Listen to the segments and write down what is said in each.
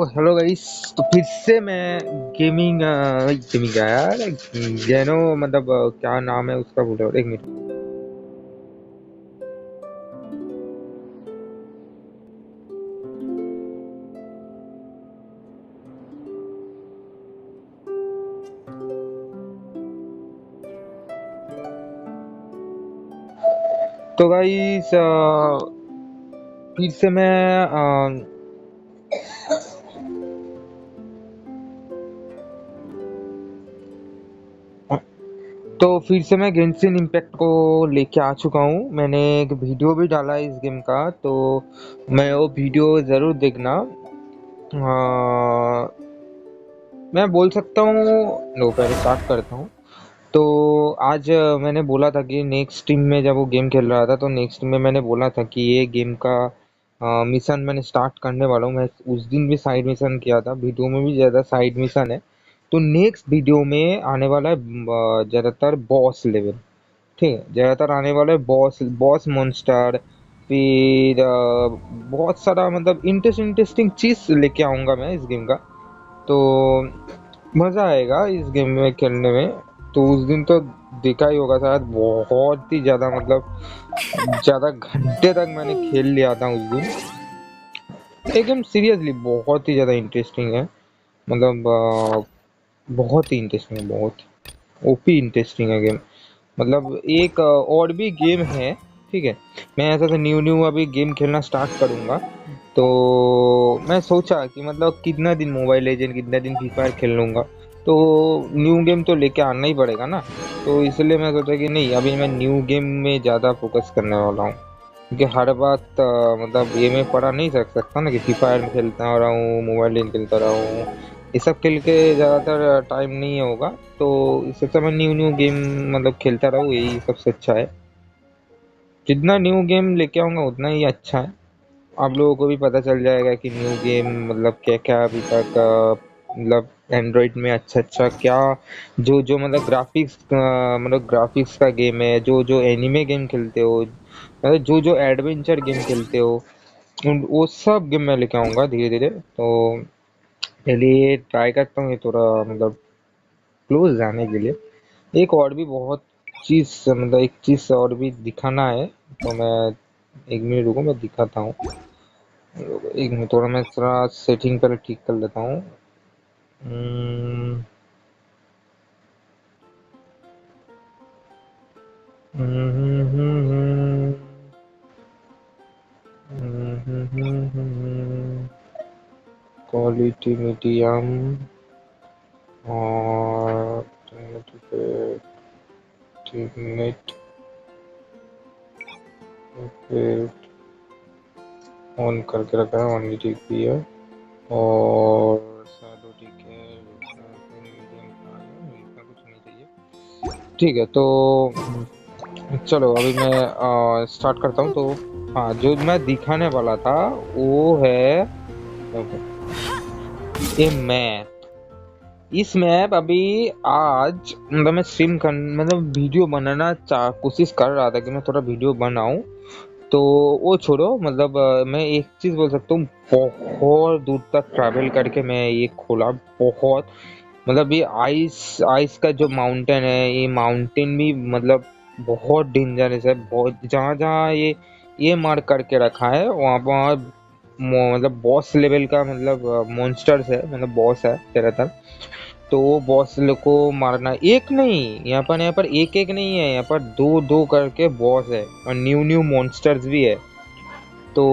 Hello guys. तो फिर से मैं गेमिंग गेमिंग का यार जेनो मतलब क्या नाम है उसका भूल रहा हूँ। एक मिनट। तो गाइस फिर से मैं गेंशिन इम्पैक्ट को लेके आ चुका हूँ। मैंने एक वीडियो भी डाला है इस गेम का, तो मैं वो वीडियो ज़रूर देखना। मैं बोल सकता हूँ। लो, पहले स्टार्ट करता हूँ। तो आज मैंने बोला था कि नेक्स्ट टीम में जब वो गेम खेल रहा था, तो नेक्स्ट टीम में मैंने बोला था कि ये गेम का मिशन मैंने स्टार्ट करने वाला हूँ। मैं उस दिन भी साइड मिशन किया था, वीडियो में भी ज़्यादा साइड मिशन है। तो नेक्स्ट वीडियो में आने वाला है ज़्यादातर बॉस लेवल। ठीक है, ज़्यादातर आने वाला है बॉस बॉस मॉन्स्टर। फिर बहुत सारा मतलब इंटरेस्टिंग चीज़ लेके आऊँगा मैं इस गेम का। तो मजा आएगा इस गेम में खेलने में। तो उस दिन तो देखा ही होगा शायद, बहुत ही ज्यादा मतलब ज्यादा घंटे तक मैंने खेल लिया था उस दिन। ये गेम सीरियसली बहुत ही ज्यादा इंटरेस्टिंग है। मतलब बहुत ही इंटरेस्टिंग है, बहुत ओपी इंटरेस्टिंग है गेम। मतलब एक और भी गेम है। ठीक है, मैं ऐसा तो न्यू न्यू अभी गेम खेलना स्टार्ट करूंगा। तो मैं सोचा कि मतलब कितना दिन मोबाइल लेजेंड, कितना दिन फ्री फायर खेल लूंगा। तो न्यू गेम तो लेके आना ही पड़ेगा ना। तो इसलिए मैं सोचा कि नहीं, अभी मैं न्यू गेम में ज़्यादा फोकस करने वाला हूँ। क्योंकि हर बात मतलब ये मैं पढ़ा नहीं रख सकता ना कि फ्री फायर में खेलता रहा हूँ, मोबाइल लेजेंड खेलता रहा हूँ। ये सब खेल के ज़्यादातर टाइम नहीं होगा। तो इससे अच्छा मैं न्यू न्यू गेम मतलब खेलता रहूँ, यही सबसे अच्छा है। जितना न्यू गेम लेके आऊँगा उतना ही अच्छा है। आप लोगों को भी पता चल जाएगा कि न्यू गेम मतलब क्या क्या अभी तक मतलब एंड्रॉइड में अच्छा अच्छा क्या जो जो मतलब ग्राफिक्स का गेम है, जो जो एनिमे गेम खेलते हो, मतलब जो जो एडवेंचर गेम खेलते हो, वो सब गेम मैं लेके आऊँगा धीरे धीरे। तो पहले ये ट्राई करता हूँ ये थोड़ा मतलब क्लोज जाने के लिए। एक और भी बहुत चीज़ मतलब एक चीज़ और भी दिखाना है। तो मैं एक मिनट रुको, मैं दिखाता हूँ। एक मिनट, थोड़ा मैं थोड़ा सेटिंग पहले ठीक कर लेता हूँ। हम्म, क्वालिटी मीडियम और नेट ऑन करके रखा है, ऑन भी ठीक भी है। और शैडो ठीक है, मीडियम इतना कुछ नहीं चाहिए। ठीक है, तो चलो अभी मैं स्टार्ट करता हूँ। तो हाँ, जो मैं दिखाने वाला था वो है ये मैप। इस मैप अभी आज मतलब मैं स्ट्रीम कर मतलब वीडियो बनाना चाह कोशिश कर रहा था कि मैं थोड़ा वीडियो बनाऊं। तो वो छोड़ो, मतलब मैं एक चीज बोल सकता हूँ। बहुत दूर तक ट्रैवल करके मैं ये खोला। बहुत मतलब ये आइस आइस का जो माउंटेन है, ये माउंटेन भी मतलब बहुत डेंजरस है। बहुत जहाँ जहाँ ये मार्क करके रखा है वहाँ वहाँ मतलब बॉस लेवल का मतलब मॉन्स्टर्स है, मतलब बॉस है ज्यादातर। तो वो बॉस को मारना एक नहीं, यहाँ पर एक एक नहीं है, यहाँ पर दो दो करके बॉस है और न्यू न्यू मॉन्स्टर्स भी है। तो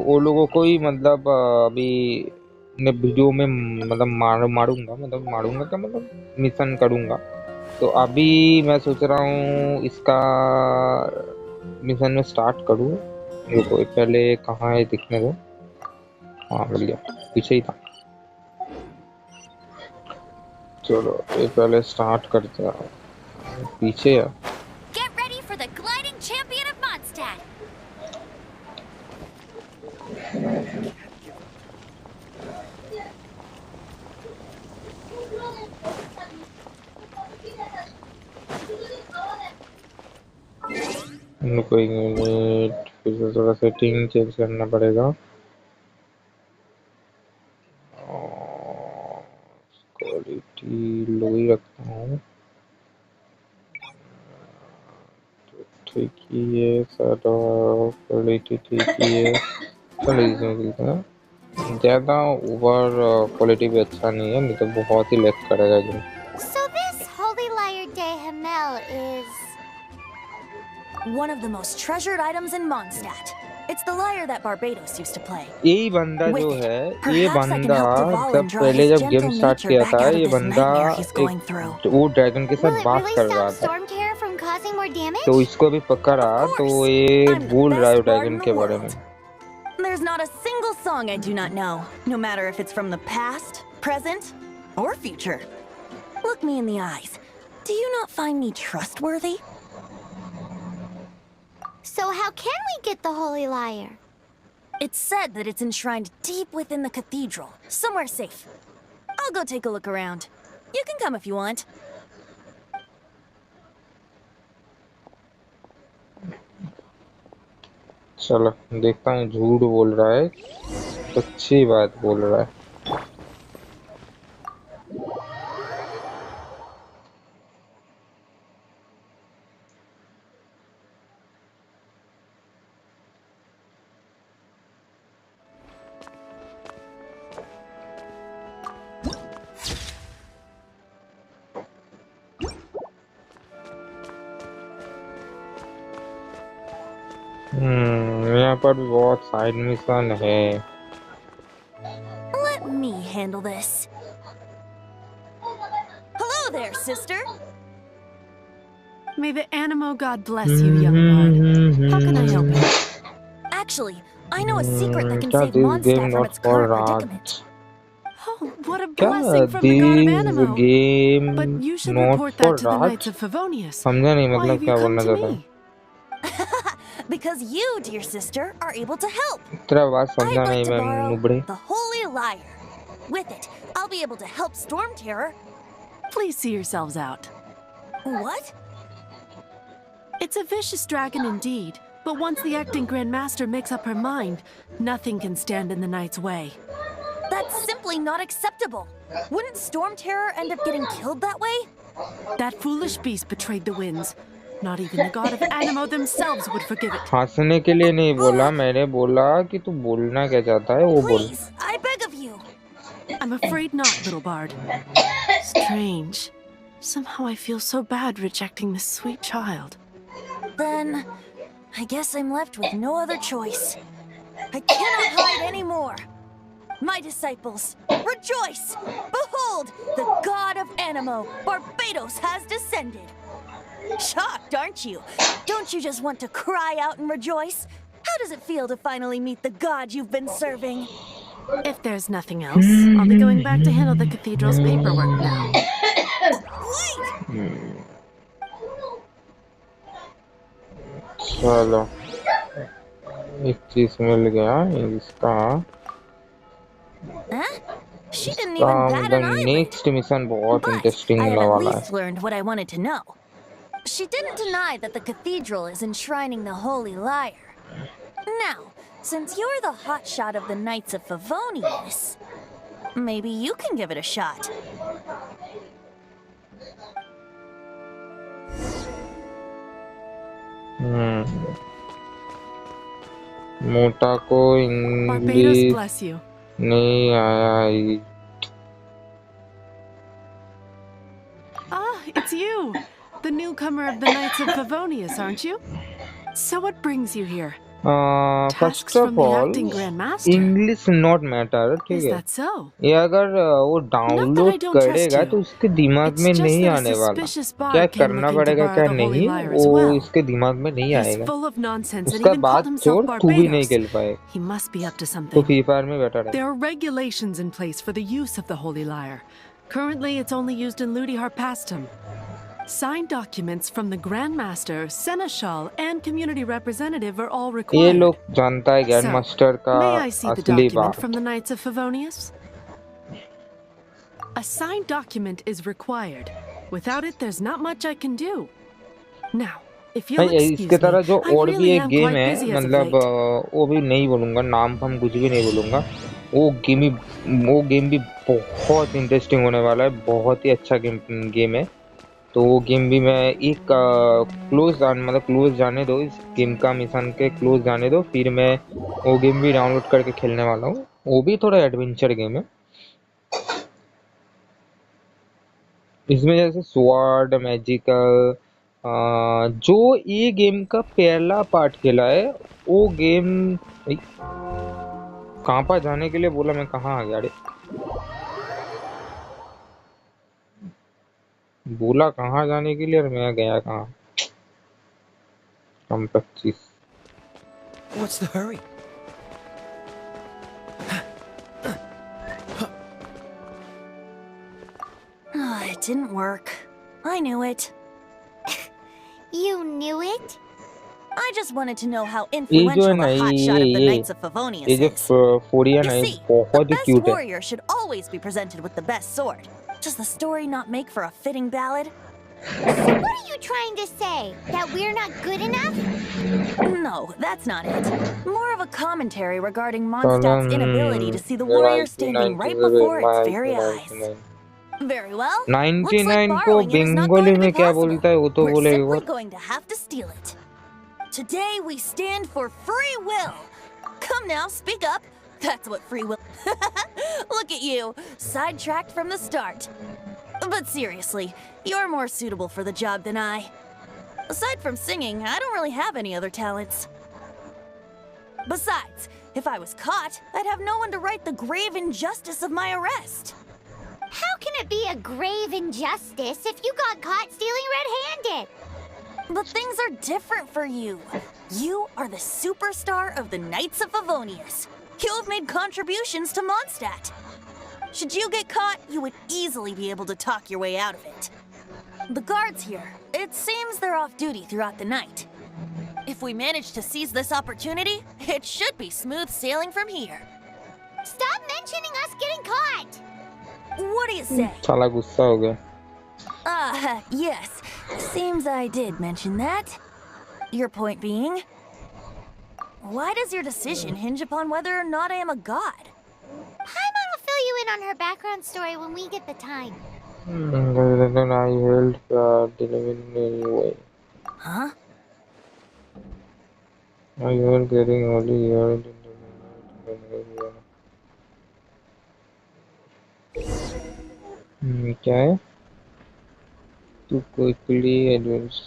वो लोगों को ही मतलब अभी मैं वीडियो में मतलब मारूंगा, मतलब मारूंगा का मतलब मिशन करूंगा। तो अभी मैं सोच रहा हूँ इसका मिशन में स्टार्ट करूँ। रुको, पहले कहाँ है दिखने दो। हाँ, मिल गया, पीछे ही था। चलो ये पहले स्टार्ट करते हैं। पीछे है। Get ready for the gliding champion of Mondstadt. रुको एक मिनट, फिर से थोड़ा सेटिंग चेंज करना पड़ेगा। क्वालिटी लो ही रखता हूँ। ठीक ही है सर, क्वालिटी ठीक ही है। चलो इसमें खेलते हैं। ज़्यादा ओवर क्वालिटी भी अच्छा नहीं है, नहीं तो बहुत ही लैग करेगा game. So this Holy Liar de Hamel is one of the most treasured items in Mondstadt. It's the lyre that Barbados used to play. यही बंदा जो With it, है, ये perhaps I can बंदा help Duvall जब and draw पहले his जब game gentle start nature किया back था, out of ये this बंदा nightmare he's going एक through. वो ड्रैगन के Will साथ it बात really कर रहा stop था, Storm Terror from causing more damage? तो इसको भी पकड़ा Of तो course. ये I'm the भूल रहा है best bard ड्रैगन in के the बारे में। world. There's not a single song I do not know, no matter if it's from the past, present, or future. Look me in the eyes. Do you not find me trustworthy? So how can we get the Holy Lyre? It's said that it's enshrined deep within the cathedral, somewhere safe. I'll go take a look around. You can come if you want. चलो देखता हूँ, झूठ बोल रहा है, सच्ची बात बोल रहा है। यहाँ पर भी बहुत साइड मिशन है। Let me handle this. Hello there, sister. May the Animo God bless you, young bard. How can I help you? Actually, I know a secret that can क्या save this Mondstadt game from not its for current Raj? predicament. Oh, what a क्या blessing from the God of this Animo. game But you should not report for that to the Raj? Knights of Favonius. समझा नहीं, Why मतलब have you क्या come बोलना to चाहता है? me? Because you, dear sister, are able to help. तेरा बात I'd समझा like नहीं to मैं borrow नुबड़े। the Holy Lyre. With it, I'll be able to help Storm Terror. Please see yourselves out. What? It's a vicious dragon indeed, but once the acting Grand Master makes up her mind, nothing can stand in the Knight's way. That's simply not acceptable. Wouldn't Storm Terror end up getting killed that way? That foolish beast betrayed the winds. Not even the God of Animo themselves would forgive it. हंसने के लिए नहीं बोला, मैंने बोला कि तू बोलना क्या चाहता है वो बोल। Please, I beg of you. I'm afraid not, little bard. Strange. Somehow I feel so bad rejecting this sweet child. Then, I guess I'm left with no other choice. I cannot hide anymore. My disciples, rejoice! Behold, the God of Animo, Barbados, has descended. Shocked, aren't you? Don't you just want to cry out and rejoice? How does it feel to finally meet the God you've been serving? If there's nothing else, I'll be going back to handle the cathedral's paperwork now. Wait! चलो एक चीज मिल गया इसका। Huh? She didn't even bat an eyelid. Next mission बहुत But interesting I had वाला at है। least learned what I wanted to know. She didn't deny that the cathedral is enshrining the Holy Lyre. Now, since you're the hotshot of the Knights of Favonius, maybe you can give it a shot. मोटा को Barbados English bless you. नहीं आया। Ah, it's you! The newcomer of the Knights of Favonius, aren't you? So what brings you here? First Tasks of from the all acting Grand Master. English not matter, ठीक Is है। that so? ये अगर वो Not that I download don't trust करेगा you. तो उसके दिमाग It's में just नहीं that a आने वाला। suspicious क्या bard came करना looking to पड़ेगा borrow क्या the Holy नहीं, Lyre as वो well. इसके दिमाग में नहीं He's आएगा। full of nonsense and उसका even बात called himself छोड़, तू भी नहीं Barbados. खेल पाए He must be up to तो something. फ्री फायर में बेटर है। There are regulations in place for the use of the Holy Lyre. Currently, it's only used in Ludi Harpastum. Signed documents from the Grand Master, Seneschal, and community representative are all ये required. लोग जानता है grand So, master का may I see the असली document बात। from the Knights of Favonius? A signed document is required. Without it, there's not much I can do. Now, if you'll भाई excuse इसके me, तरह जो I और भी really एक am गेम quite है, busy as of मतलब late. वो भी नहीं बोलूंगा नाम, हम कुछ भी नहीं बोलूंगा। वो गेम भी बहुत इंटरेस्टिंग होने वाला है, बहुत ही अच्छा गेम है। तो वो गेम भी मैं एक क्लोज जाने दो, इस गेम का मिशन के क्लोज जाने दो, फिर मैं वो गेम भी डाउनलोड करके खेलने वाला हूँ। वो भी थोड़ा एडवेंचर गेम है। इसमें जैसे स्वॉर्ड मैजिकल, जो ये गेम का पहला पार्ट खेला है वो गेम। कहाँ पर जाने के लिए बोला, मैं कहाँ आ गया रे? बोला कहाँ जाने के लिए और मैं गया कहाँ? कम 25। What's the hurry? It didn't work. I knew it. You knew it? I just wanted to know how ये जो है influential ना, the hotshot of the ये Knights of Favonius ये जो is. फोरियन You है, see, बहुत the ही best क्यूट है। warrior should always be presented with the best sword. Does the story not make for a fitting ballad? So what are you trying to say? That we're not good enough? No, that's not it. More of a commentary regarding चलो, Mondstadt's inability to see the जब warrior IQ standing right 99 before its my very IQ eyes. 99 Very well. Looks like 99 को borrowing it is not Bengali going to be में क्या possible. बोलता है वो तो We're बोले एक simply bar. going to have to steal it. Today we stand for free will. Come now, speak up. That's what free will. Look at you, sidetracked from the start. But seriously, you're more suitable for the job than I. Aside from singing, I don't really have any other talents. Besides, if I was caught, I'd have no one to right the grave injustice of my arrest. How can it be a grave injustice if you got caught stealing red-handed? But things are different for you. You are the superstar of the Knights of Favonius. You have made contributions to Mondstadt. Should you get caught, you would easily be able to talk your way out of it. The guards here, it seems they're off duty throughout the night. If we manage to seize this opportunity, it should be smooth sailing from here. Stop mentioning us getting caught! What do you say? साला गुस्सा हो गया। Yes. Seems I did mention that. Your point being? Why does your decision hinge upon whether or not I am a god? Paimon will fill you in on her background story when we get the time. I held delivering anyway. Huh? I held getting only here. क्या है? To quickly advance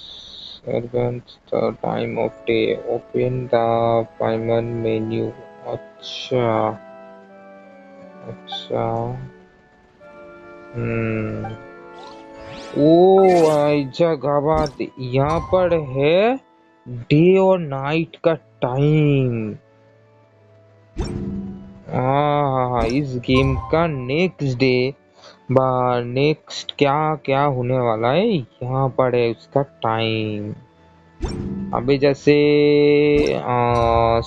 the time of day. Open the payment menu. अच्छा, अच्छा। ओ आइजा बात यहाँ पर है day और night का टाइम। हाँ, इस गेम का नेक्स्ट डे नेक्स्ट क्या क्या होने वाला है यहाँ पर है उसका टाइम। अभी जैसे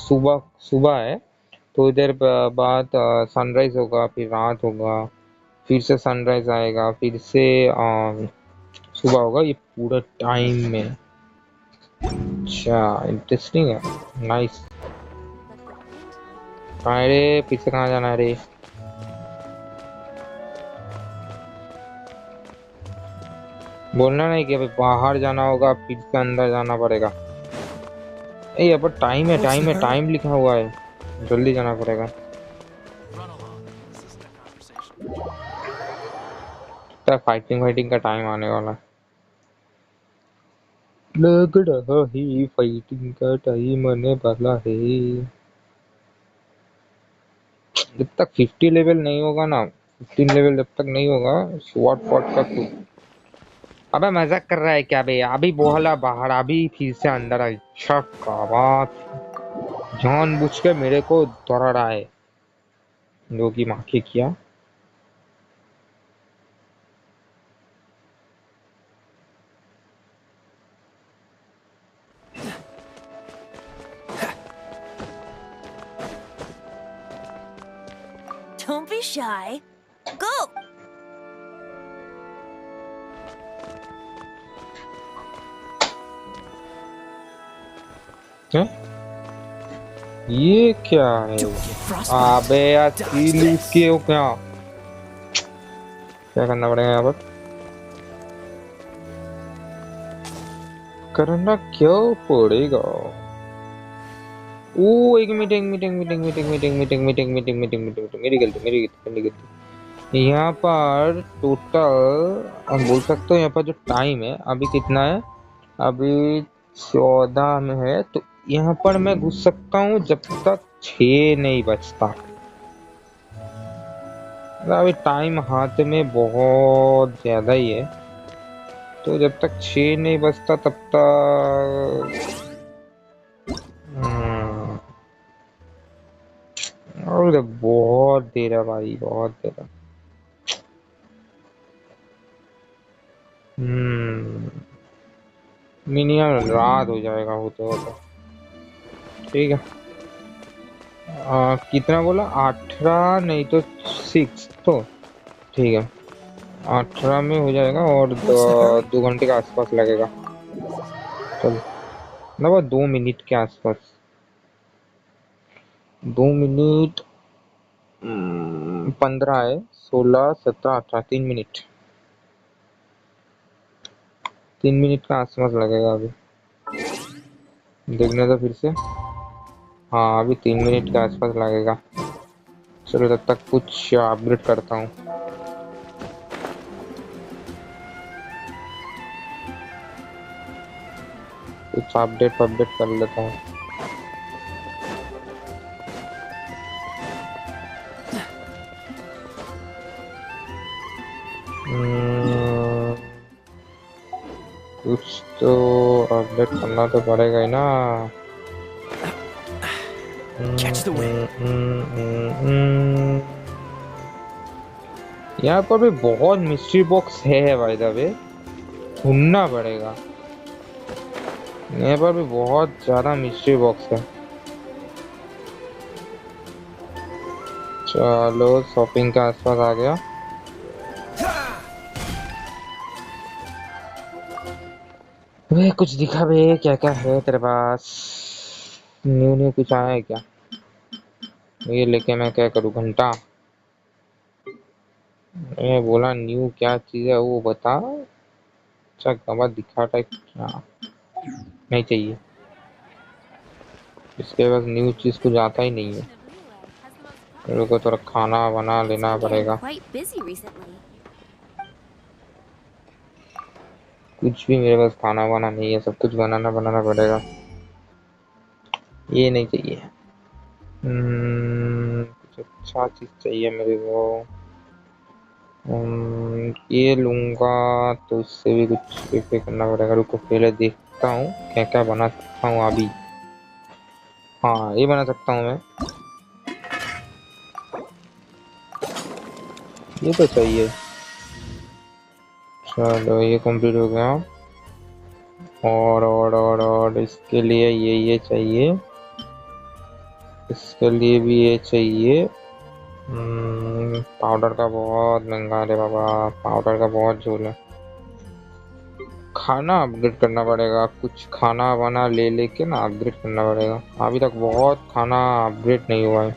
सुबह सुबह है तो इधर बाद सनराइज होगा, फिर रात होगा, फिर से सनराइज आएगा, फिर से सुबह होगा, ये पूरा टाइम में। अच्छा, इंटरेस्टिंग है, नाइस। कहाँ है रे? फिर से कहाँ जाना है रे? बोलना नहीं कि अभी बाहर जाना होगा, फिर से अंदर जाना पड़ेगा। ए यहाँ पर टाइम है, टाइम है, टाइम लिखा हुआ है, जल्दी जाना पड़ेगा। फाइटिंग फाइटिंग का टाइम आने वाला है, लग रहा है फाइटिंग का टाइम आने वाला है। जब तक 50 लेवल नहीं होगा ना, 15 लेवल जब तक नहीं होगा, स्वॉर्ड फॉट का कुछ। अबे मजाक कर रहा है क्या बे? अभी बोला बाहर, अभी फिर से अंदर आई। अच्छा का बात, जानबूझ के मेरे को दौड़ा रहा है, जो कि माँ के किया। Don't be shy. Go! हैं? ये क्या है? Don't get frostbite. अबे यार Die सील this. उसके हो क्या? क्या करना पड़ेगा यहाँ पर? करना क्यों पड़ेगा? ओ एक meeting meeting meeting meeting meeting meeting meeting meeting meeting meeting मेरी गलती। यहाँ पर टोटल हम बोल सकते हो यहाँ पर जो टाइम है अभी कितना है? अभी 14 में है, तो यहाँ पर मैं घुस सकता हूँ जब तक 6 नहीं बजता। अभी टाइम हाथ में बहुत ज्यादा ही है, तो जब तक 6 नहीं बजता तब तक और बहुत देर है भाई, बहुत देर है। मिनिमम रात हो जाएगा होते होते। ठीक है। कितना बोला? 18 नहीं तो 6 तो ठीक है। 18 में हो जाएगा और What's the hurry? 2 घंटे के आसपास लगेगा। चल ना, 2 मिनट के आसपास। 2 मिनट 15 है, 16 17 18 3 मिनट। 3 मिनट का आसपास लगेगा अभी। देखने तो फिर से। हाँ अभी 3 मिनट के आसपास लगेगा। चलो तब तक कुछ अपग्रेड करता हूँ। कुछ अपडेट कर लेता हूँ। कुछ तो अपडेट करना तो पड़ेगा ही ना। Catch the wind. यहाँ पर भी बहुत मिस्ट्री बॉक्स है भाई दबे, ढूंढना पड़ेगा। यहाँ पर भी बहुत ज्यादा मिस्ट्री बॉक्स है। चलो शॉपिंग के आसपास आ गया। वे कुछ दिखा बे, क्या क्या है तेरे पास? न्यू कुछ आया है क्या? ये लेके मैं क्या करूँ? घंटा? मैं बोला न्यू क्या चीज है वो बता। अच्छा गवा दिखा टाइप क्या नहीं चाहिए। इसके पास न्यू चीज कुछ आता ही नहीं है। मेरे को थोड़ा खाना बना लेना पड़ेगा। कुछ भी मेरे पास खाना वाना नहीं है, सब कुछ बनाना पड़ेगा। ये नहीं चाहिए। कुछ अच्छा चीज चाहिए मेरे को। ये लूंगा तो इससे भी कुछ रिपेयर करना पड़ेगा। रुको पहले देखता हूँ क्या क्या बना सकता हूँ अभी। हाँ ये बना सकता हूँ मैं। ये तो चाहिए। चलो ये कंप्लीट हो गया। और इसके लिए ये चाहिए। इसके लिए भी ये चाहिए। पाउडर का बहुत महंगा है बाबा, पाउडर का बहुत झोल है। खाना अपग्रेड करना पड़ेगा, कुछ खाना वाना ले लेके ना अपग्रेड करना पड़ेगा। अभी तक बहुत खाना अपग्रेड नहीं हुआ है।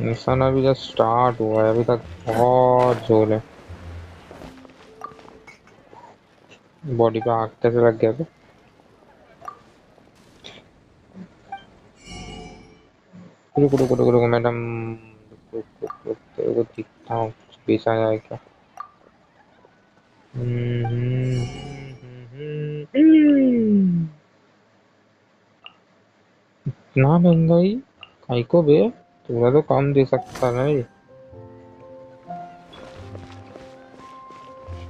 मिशन अभी जस्ट स्टार्ट हुआ है, अभी तक बहुत झोल है। बॉडी पे आग कैसे लग गया था? रुको मैडम, रुको दिखता हूँ कुछ बेचा जाए क्या। इतना महंगाई काई को बे? थोड़ा तो कम दे सकता नहीं?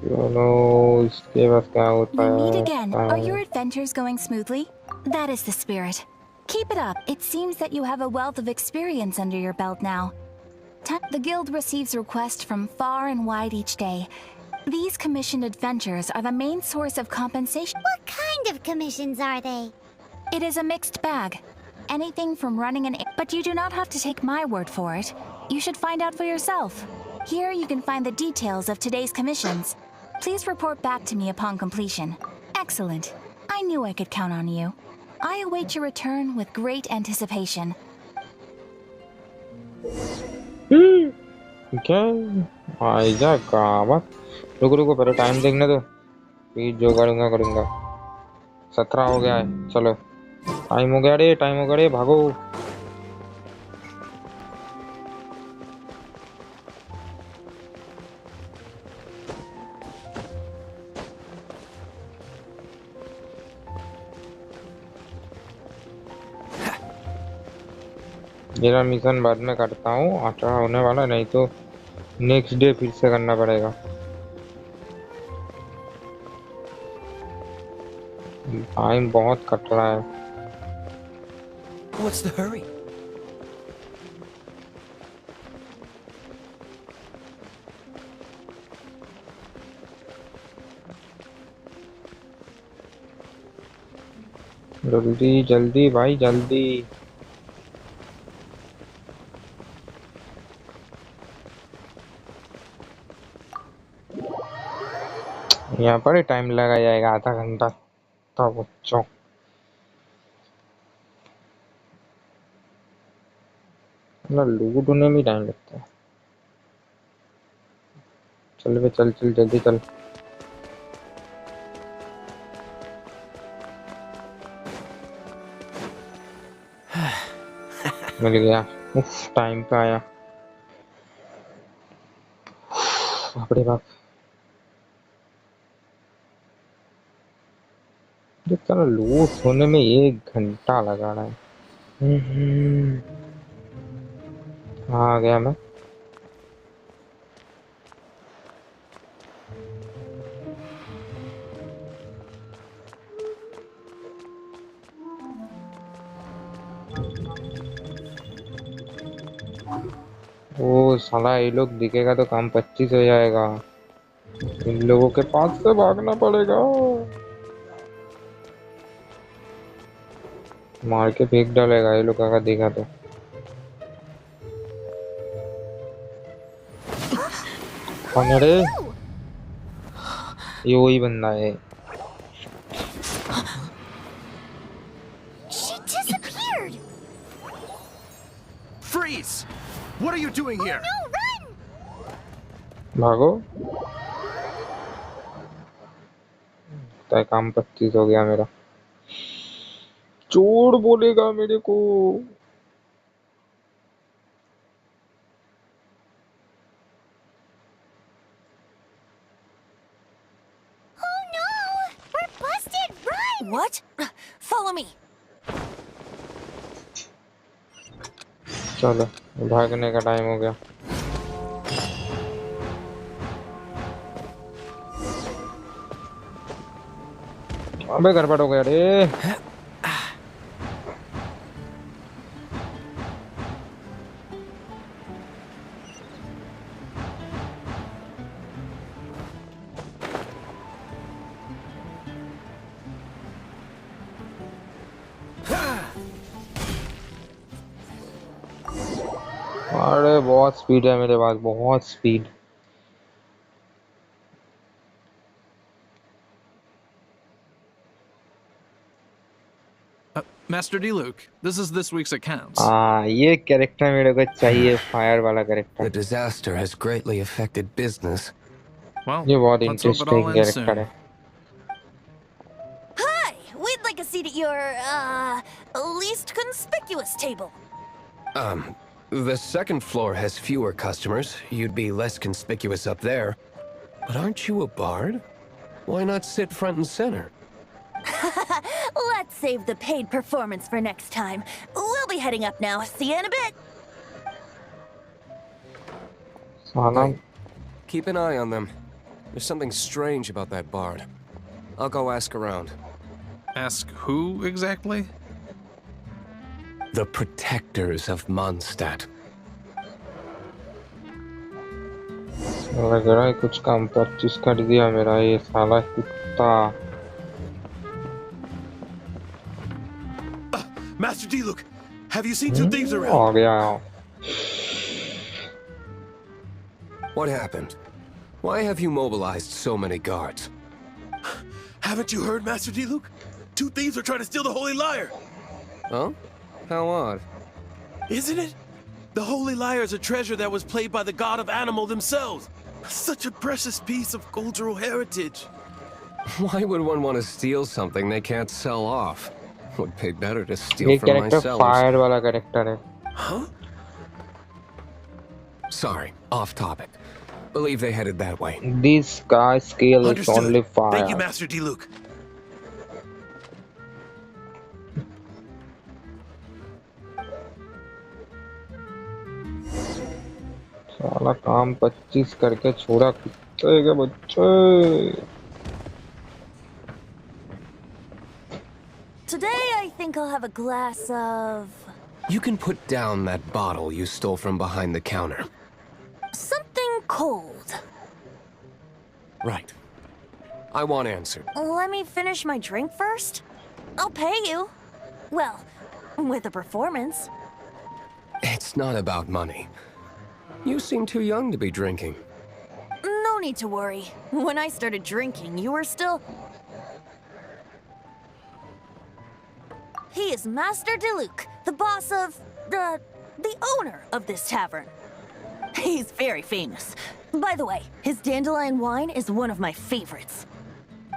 चलो इसके बाद क्या होता We meet है? again. Are your adventures going smoothly? That is the spirit. Keep it up. It seems that you have a wealth of experience under your belt now. The guild receives requests from far and wide each day. These commissioned adventures are the main source of compensation. What kind of commissions are they? It is a mixed bag. Anything from running an... But you do not have to take my word for it. You should find out for yourself. Here you can find the details of today's commissions. Please report back to me upon completion. Excellent. I knew I could count on you. I await your return with great anticipation. ठीक है, आइजा कावत। रुको रुको, पहले time देखने दो, फिर जो करूँगा करूँगा। 17 हो गया है, चलो। टाइम हो गया रे, टाइम हो गया रे, भागो। मेरा मिशन बाद में करता हूँ, 18 होने वाला, नहीं तो नेक्स्ट डे फिर से करना पड़ेगा। टाइम बहुत कट रहा है। What's the hurry? जल्दी जल्दी भाई जल्दी। यहाँ पर टाइम लगा जाएगा, आधा घंटा तब बच्चों। ना लूट होने में टाइम लगता है। चल बे, चल चल जल्दी चल। मिल गया, उफ टाइम पे आया। बाप रे बाप, ये साला लूट होने में 1 घंटा लगा रहा है। आ गया मैं। ओ साला, ये लोग दिखेगा तो काम 25 हो जाएगा। इन लोगों के पास से भागना पड़ेगा। मार के फेंक डालेगा ये लोग अगर देखा तो। कौन है रे? ये वही बंदा है। She disappeared! Freeze! What are you doing here? No, run! भागो। तय काम 25 हो गया मेरा। चोर बोलेगा मेरे को। Oh no! We're busted! Run! What? Follow me. चलो, भागने का टाइम हो गया। अबे गड़बड़ हो गया रे। अरे बहुत स्पीड है मेरे पास, बहुत speed. Master D. Luke, this is this week's accounts. हाँ, ये कैरेक्टर मेरे को चाहिए, फायर वाला The character. disaster has greatly affected business. Well, ये बहुत let's hope it all interesting ends character soon. है। Hi! We'd like a seat at your, least conspicuous table. The second floor has fewer customers. You'd be less conspicuous up there. But aren't you a bard? Why not sit front and center? Let's save the paid performance for next time. We'll be heading up now. See you in a bit. साला Hey, keep an eye on them. There's something strange about that bard. I'll go ask around. Ask who exactly? The protectors of Mondstadt. लग रहा है कुछ काम 25 कर दिया मेरा ये साला कुत्ता। Master D. Luke, have you seen two thieves आ around? गया। What happened? Why have you mobilized so many guards? Haven't you heard, Master D. Luke? Two thieves are trying to steal the Holy Lyre. Oh? How odd. Isn't it? The Holy Lyre is a treasure that was played by the god of animal themselves. Such a precious piece of cultural heritage. Why would one want to steal something they can't sell off? Would pay better to steal ये from my character sellers. Fire वाला character है. Huh? Sorry, off topic. Believe they headed that way. This guy's skill is Understood. only fire. Thank you, Master D. Luke. साला काम 25 करके छोड़ा कुत्ते के बच्चे. Today I think I'll have a glass of You can put down that bottle you stole from behind the counter. something cold. Right. I want answered. Let me finish my drink first. I'll pay you. Well, with a performance. It's not about money. You seem too young to be drinking. No need to worry. When I started drinking, you were still... He is Master DeLuke, the boss of... the owner of this tavern. He's very famous. By the way, his dandelion wine is one of my favorites.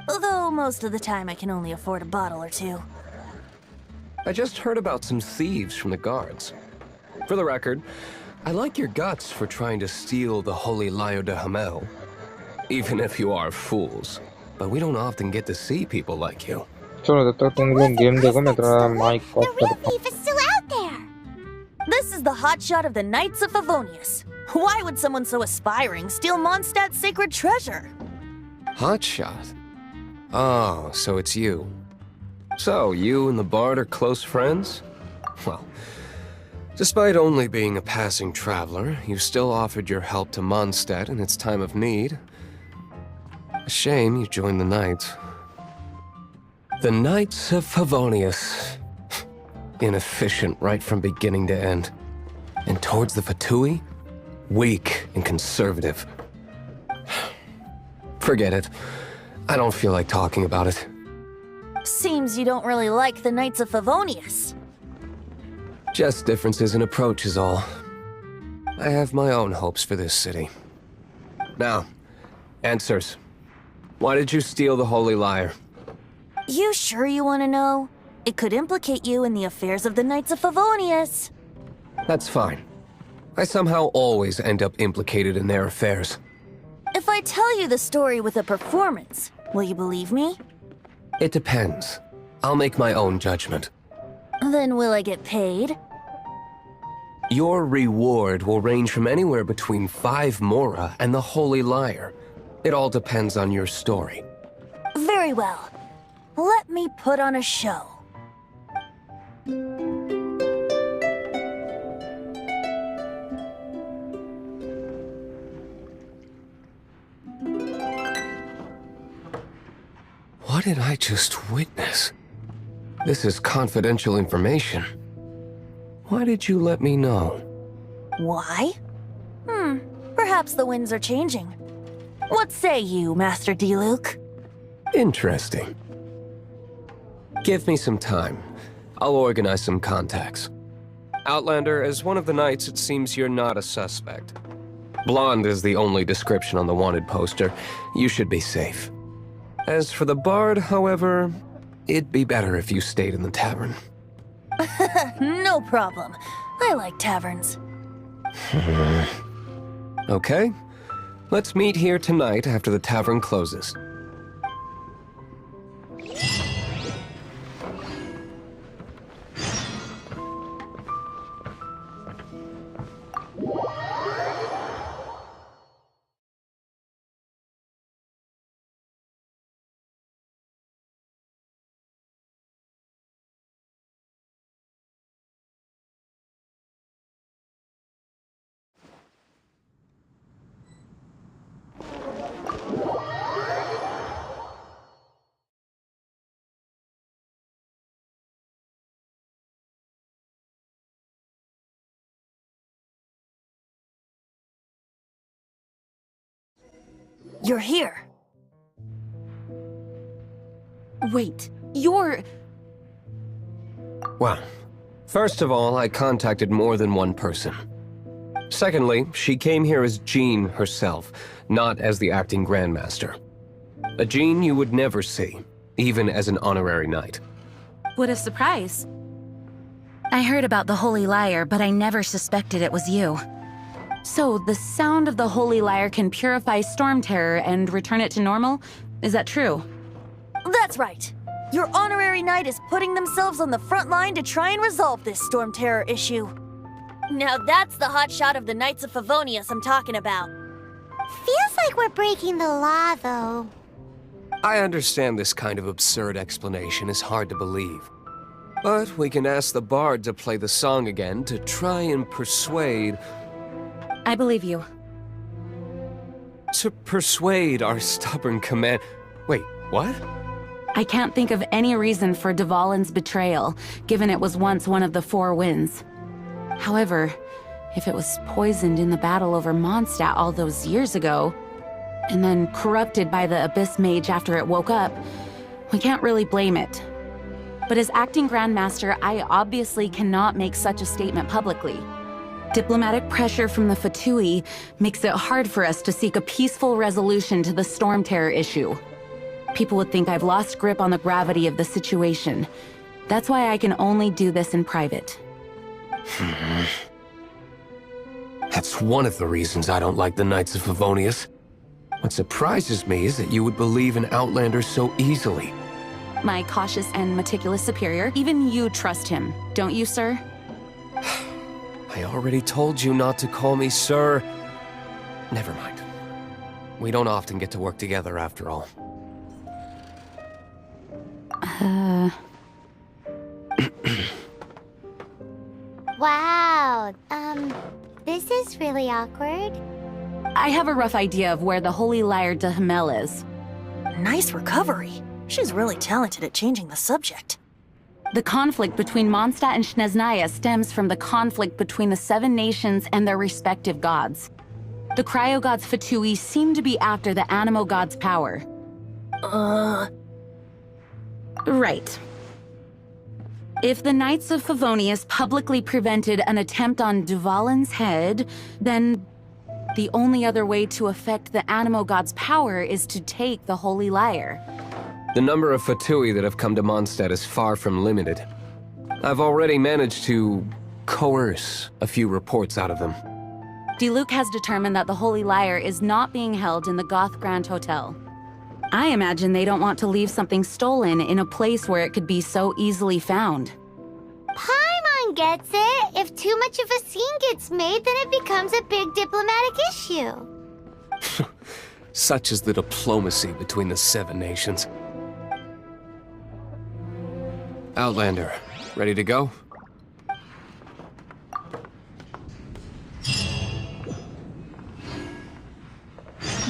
Although most of the time I can only afford a bottle or two. I just heard about some thieves from the guards. For the record, I like your guts for trying to steal the Holy Lyre de Hamel. Even if you are fools. But we don't often get to see people like you. चलो जब तक तुम लोग game देखो मैं तेरा mic The of real करता हूँ. thief is still out there. This is the hotshot of the Knights of Favonius. Why would someone so aspiring steal Mondstadt's sacred treasure? Hotshot? Oh, so it's you. So, you and the Bard are close friends? Well, despite only being a passing traveler, you still offered your help to Mondstadt in its time of need. A shame you joined the Knights. The Knights of Favonius. Inefficient right from beginning to end. And towards the Fatui? Weak and conservative. Forget it. I don't feel like talking about it. Seems you don't really like the Knights of Favonius. Just differences in approach is all. I have my own hopes for this city. Now, answers. Why did you steal the Holy Lyre? You sure you want to know? It could implicate you in the affairs of the Knights of Favonius. That's fine. I somehow always end up implicated in their affairs. If I tell you the story with a performance, will you believe me? It depends. I'll make my own judgment. Then will I get paid? Your reward will range from anywhere between 5 Mora and the Holy Lyre. It all depends on your story. Very well. Let me put on a show. What did I just witness? This is confidential information. Why did you let me know? Why? Perhaps the winds are changing. What say you, Master D-Luke? Interesting. Give me some time. I'll organize some contacts. Outlander, as one of the knights, it seems you're not a suspect. Blonde is the only description on the wanted poster. You should be safe. As for the Bard, however, it'd be better if you stayed in the tavern. No problem. I like taverns. Okay? Let's meet here tonight after the tavern closes. You're here. Wait, You're... Well, first of all, I contacted more than one person. Secondly, she came here as Jean herself, not as the acting Grandmaster. A Jean you would never see, even as an honorary knight. What a surprise. I heard about the Holy Lyre, but I never suspected it was you. So, the sound of the Holy Lyre can purify Storm Terror and return it to normal? Is that true? That's right. Your honorary knight is putting themselves on the front line to try and resolve this Storm Terror issue. Now that's the hotshot of the Knights of Favonius I'm talking about. Feels like we're breaking the law, though. I understand this kind of absurd explanation is hard to believe. But we can ask the bard to play the song again to try and persuade... I believe you. To persuade our stubborn command... Wait, what? I can't think of any reason for Dvalin's betrayal, given it was once one of the Four Winds. However, if it was poisoned in the battle over Mondstadt all those years ago, and then corrupted by the Abyss Mage after it woke up, we can't really blame it. But as acting Grandmaster, I obviously cannot make such a statement publicly. Diplomatic pressure from the Fatui makes it hard for us to seek a peaceful resolution to the Storm Terror issue. People would think I've lost grip on the gravity of the situation. That's why I can only do this in private. That's one of the reasons I don't like the Knights of Favonius. What surprises me is that you would believe in Outlanders so easily. My cautious and meticulous superior, even you trust him, don't you, sir? I already told you not to call me sir. Never mind. We don't often get to work together after all. Wow, this is really awkward. I have a rough idea of where the Holy Lyre de Himmel is. Nice recovery. She's really talented at changing the subject. The conflict between Mondstadt and Snezhnaya stems from the conflict between the Seven Nations and their respective gods. The cryo-gods Fatui seem to be after the Animo god's power. Right. If the Knights of Favonius publicly prevented an attempt on Dvalin's head, then the only other way to affect the Animo god's power is to take the Holy Lyre. The number of Fatui that have come to Mondstadt is far from limited. I've already managed to coerce a few reports out of them. Diluc has determined that the Holy Lyre is not being held in the Goth Grand Hotel. I imagine they don't want to leave something stolen in a place where it could be so easily found. Paimon gets it. If too much of a scene gets made, then it becomes a big diplomatic issue. Such is the diplomacy between the Seven Nations. Outlander, ready to go?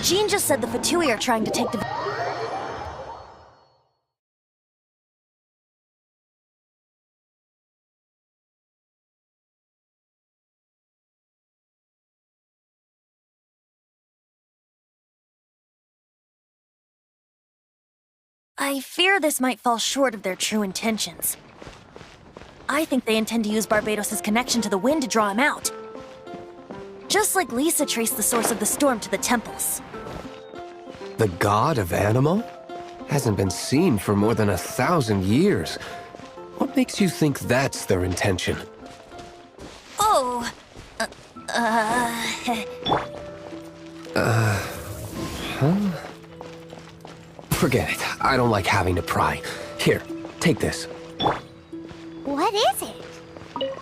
Jean just said the Fatui are trying to take the... I fear this might fall short of their true intentions. I think they intend to use Barbados' connection to the wind to draw him out. Just like Lisa traced the source of the storm to the temples. The god of Animo? Hasn't been seen for more than 1,000 years. What makes you think that's their intention? Oh... Forget it. I don't like having to pry. Here, take this. What is it?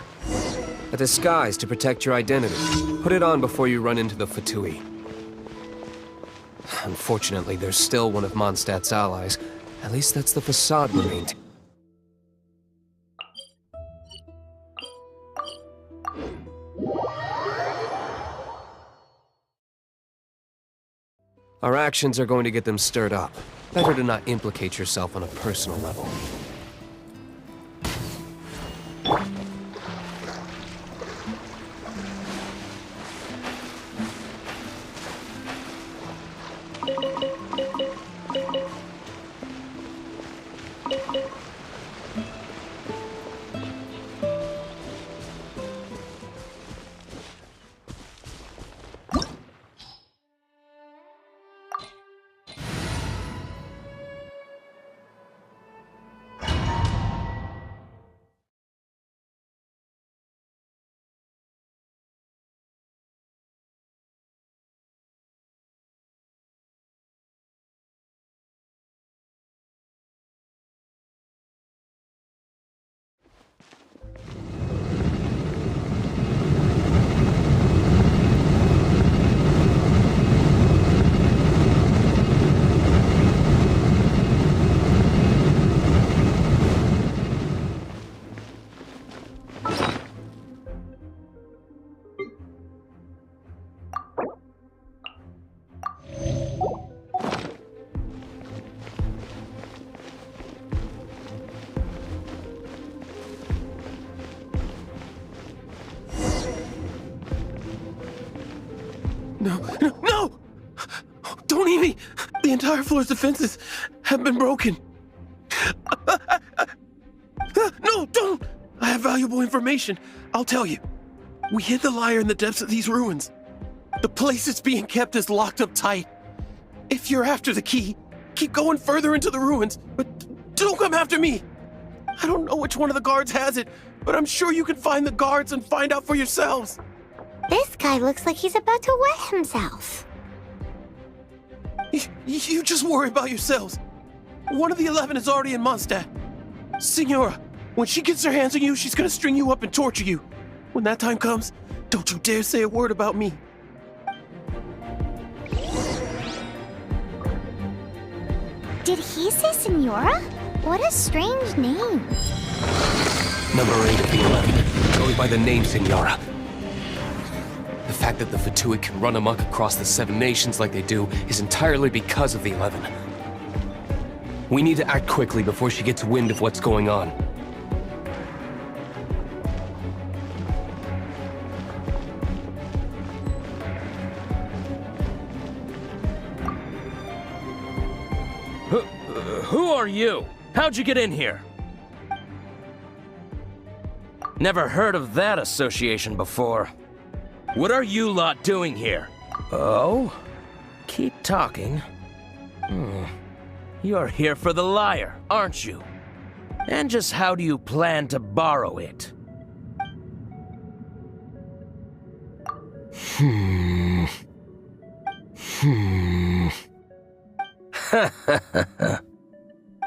A disguise to protect your identity. Put it on before you run into the Fatui. Unfortunately, there's still one of Mondstadt's allies. At least that's the facade we're maintaining. Our actions are going to get them stirred up. Better to not implicate yourself on a personal level. No, no, no! Don't eat me! The entire floor's defenses have been broken. No, don't! I have valuable information. I'll tell you. We hid the lyre in the depths of these ruins. The place it's being kept is locked up tight. If you're after the key, keep going further into the ruins, but don't come after me. I don't know which one of the guards has it, but I'm sure you can find the guards and find out for yourselves. This guy looks like he's about to wet himself. You just worry about yourselves. One of the 11 is already in Mondstadt. Signora, when she gets her hands on you, she's gonna string you up and torture you. When that time comes, don't you dare say a word about me. Did he say Senora? What a strange name. Number 8 of the 11 goes by the name Senora. The fact that the Fatui can run amok across the 7 nations like they do is entirely because of the 11. We need to act quickly before she gets wind of what's going on. Who are you? How'd you get in here? Never heard of that association before. What are you lot doing here? Oh? Keep talking. You're here for the lyre, aren't you? And just how do you plan to borrow it?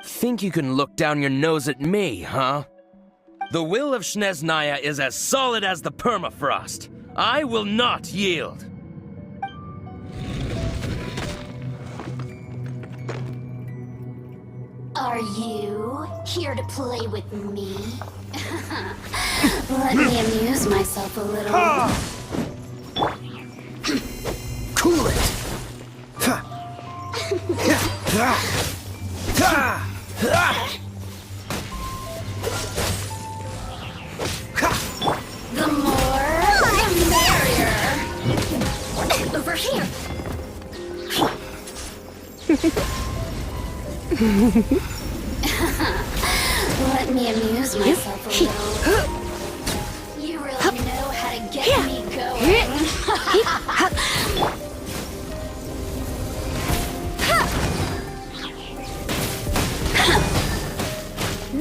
Think you can look down your nose at me, huh? The will of Snezhnaya is as solid as the permafrost. I will not yield. Are you here to play with me? Let me amuse myself a little. Cool it! The more, the merrier. Over here. Let me amuse myself a little. You really know how to get me going.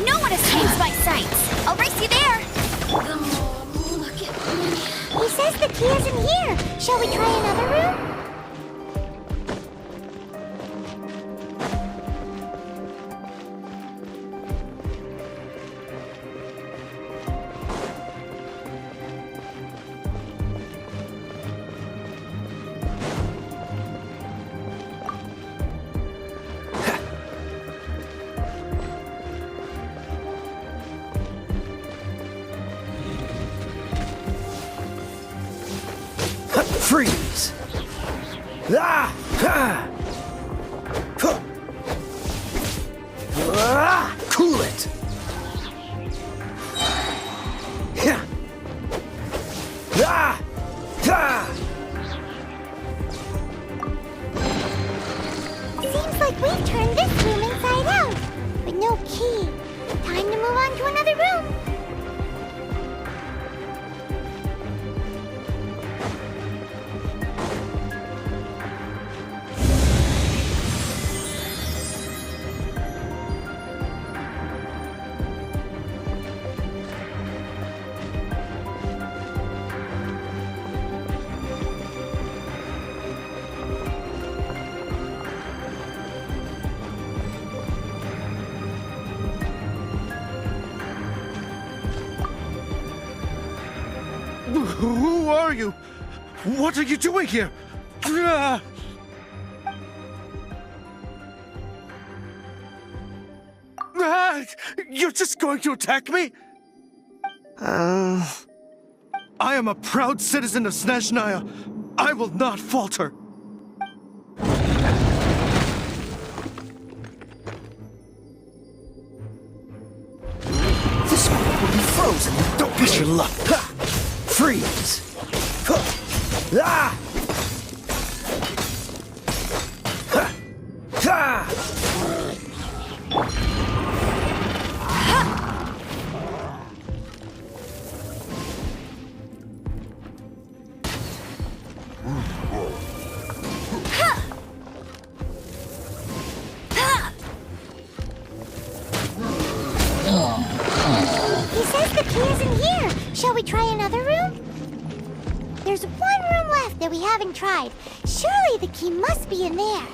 No one escapes my sights. I'll race you there. The more, look at me. He says the key isn't here. Shall we try another room? Freeze! Ah! Ah! Huh. Ah! Cool it! Yeah. Ah! Ah! Seems like we've turned this room inside out. But no key. Time to move on to another room. Who are you? What are you doing here? You're just going to attack me? I am a proud citizen of Snezhnaya. I will not falter. This one will be frozen. Don't push your luck. Ha! Freeze! Huh. Ah! Shall we try another room? There's one room left that we haven't tried. Surely the key must be in there.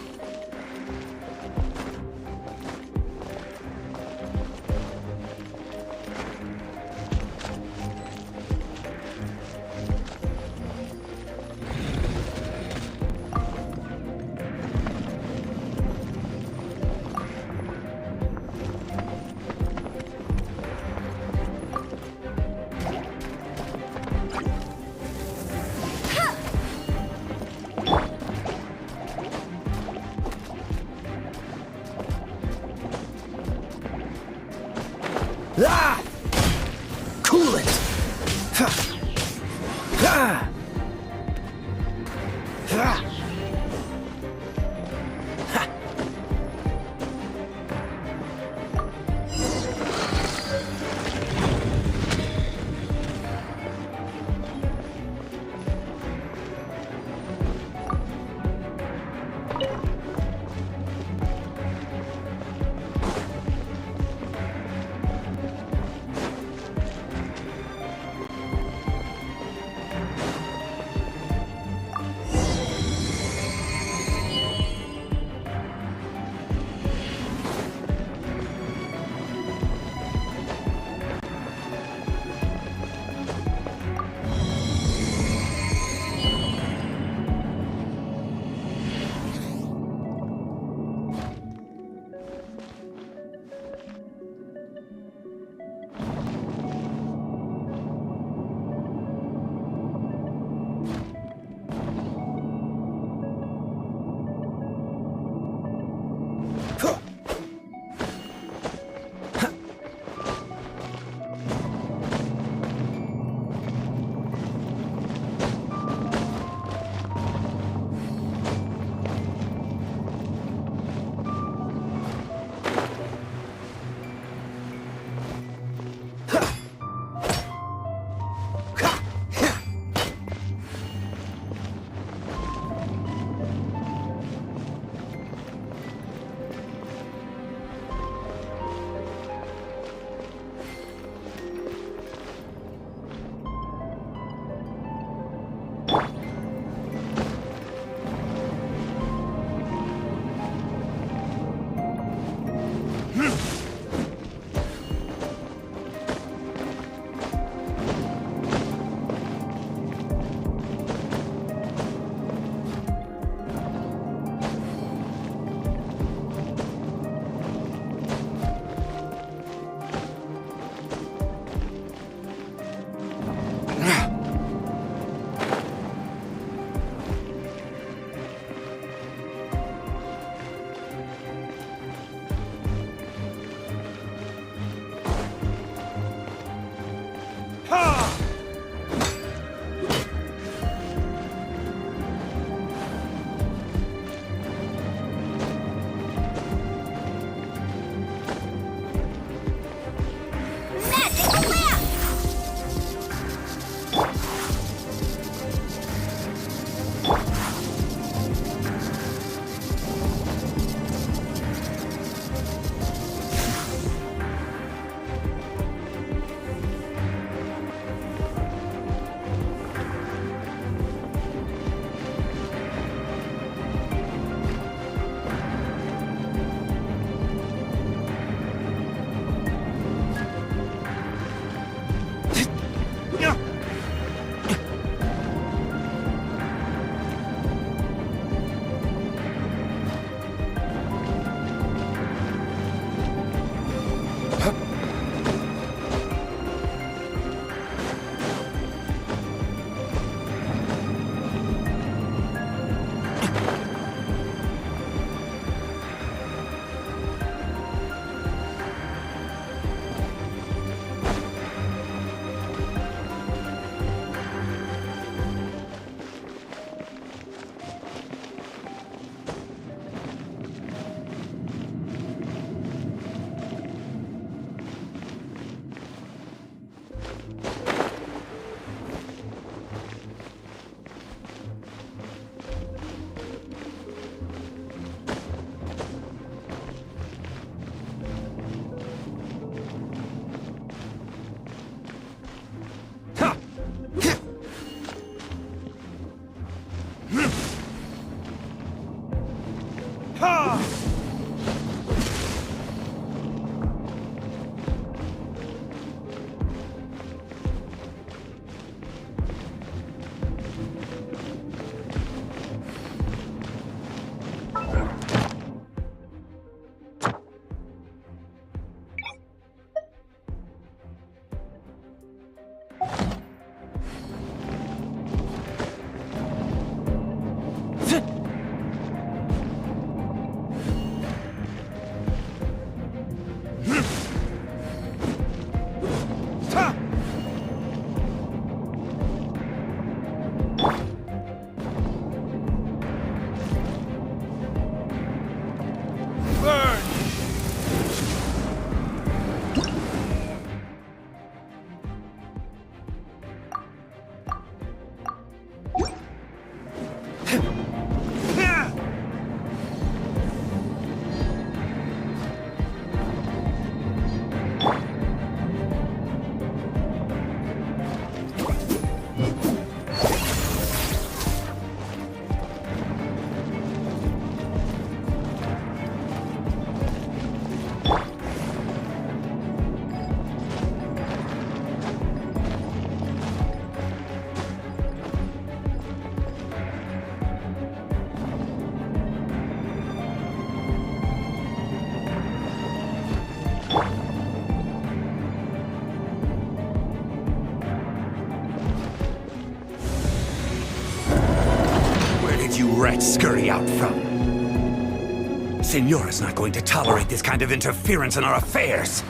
You rats scurry out from? Senora's not going to tolerate this kind of interference in our affairs.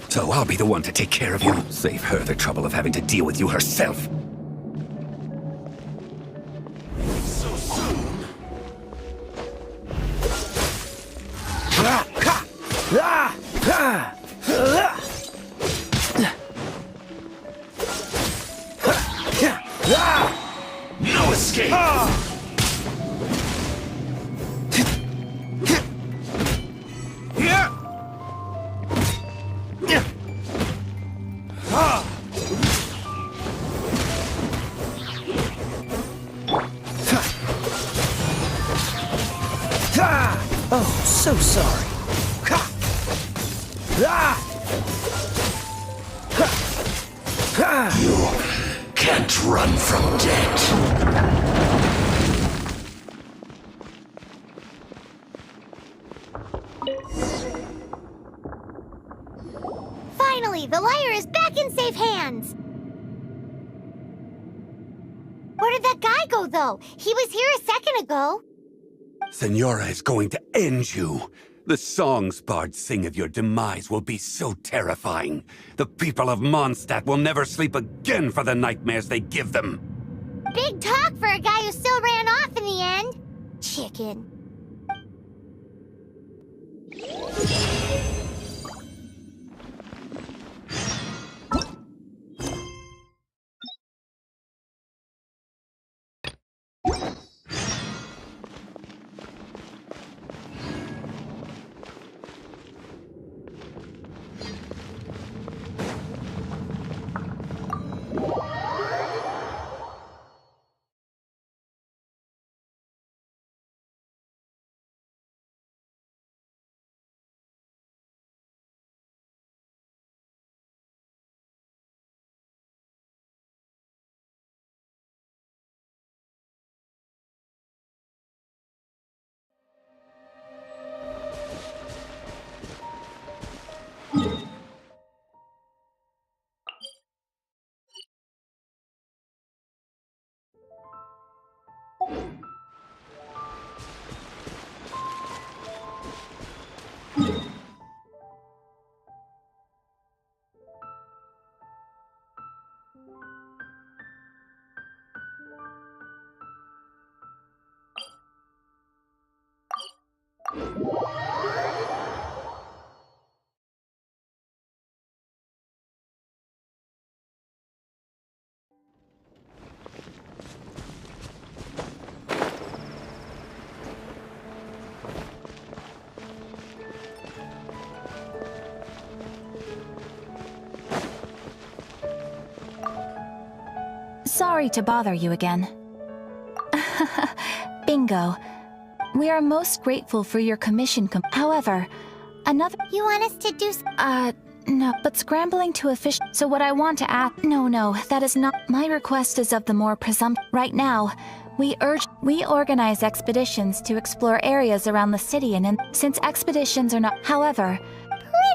So I'll be the one to take care of you. Save her the trouble of having to deal with you herself. So soon? No escape! Oh, so sorry. You can't run from death. Finally, the liar is back in safe hands! Where did that guy go, though? He was here a second ago. Senora is going to end you. The songs bards sing of your demise will be so terrifying. The people of Mondstadt will never sleep again for the nightmares they give them. Big talk for a guy who still ran off in the end. Chicken. Sorry to bother you again. Bingo. We are most grateful for your commission. However, another. You want us to do? No, but scrambling to official. So what I want to ask. No, that is not. My request is of the more presumptive. Right now, we organize expeditions to explore areas around the city, and since expeditions are not. However,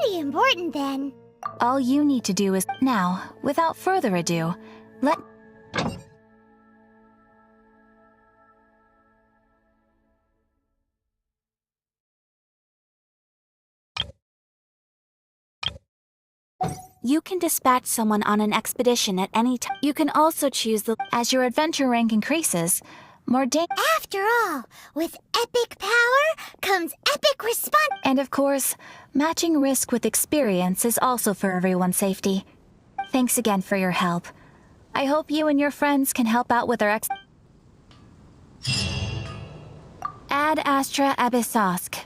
Pretty important then. all you need to do is now. Without further ado, let. You can dispatch someone on an expedition at any time. You can also choose as your adventure rank increases, more After all, with epic power comes epic response. And of course, matching risk with experience is also for everyone's safety. Thanks again for your help. I hope you and your friends can help out with our Ad Astra Abyssosk.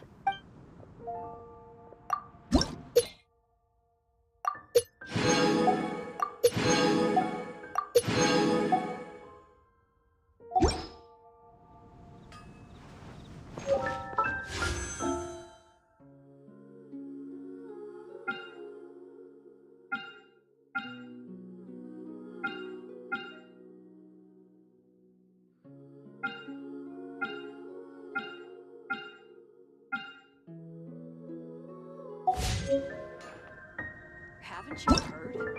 Haven't you heard?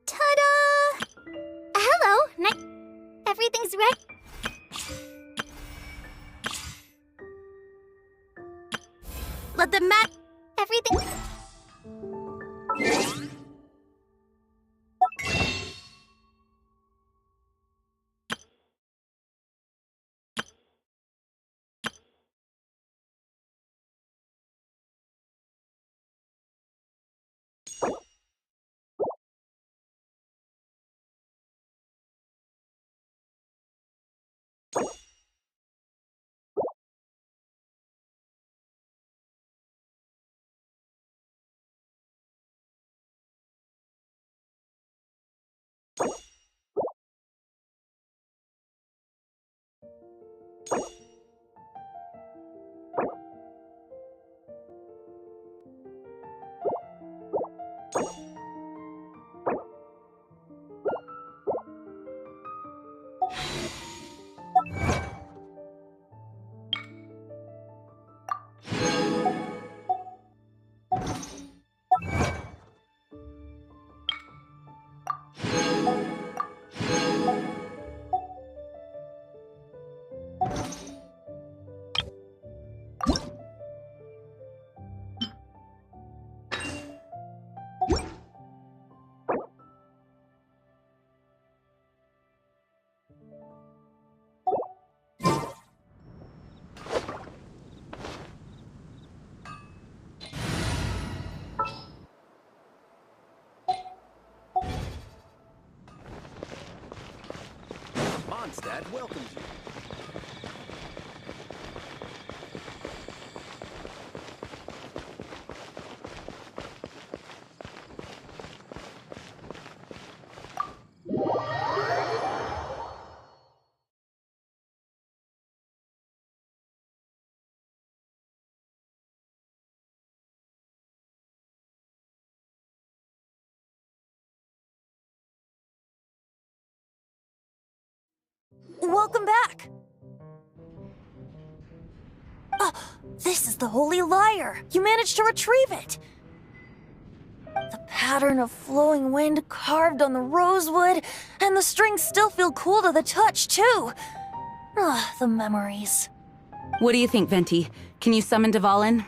Ta-da! Hello, everything's ready. Let the everything. Mondstadt welcomes you. Welcome back! This is the Holy Lyre! You managed to retrieve it! The pattern of flowing wind carved on the rosewood, and the strings still feel cool to the touch, too! The memories. What do you think, Venti? Can you summon Dvalin?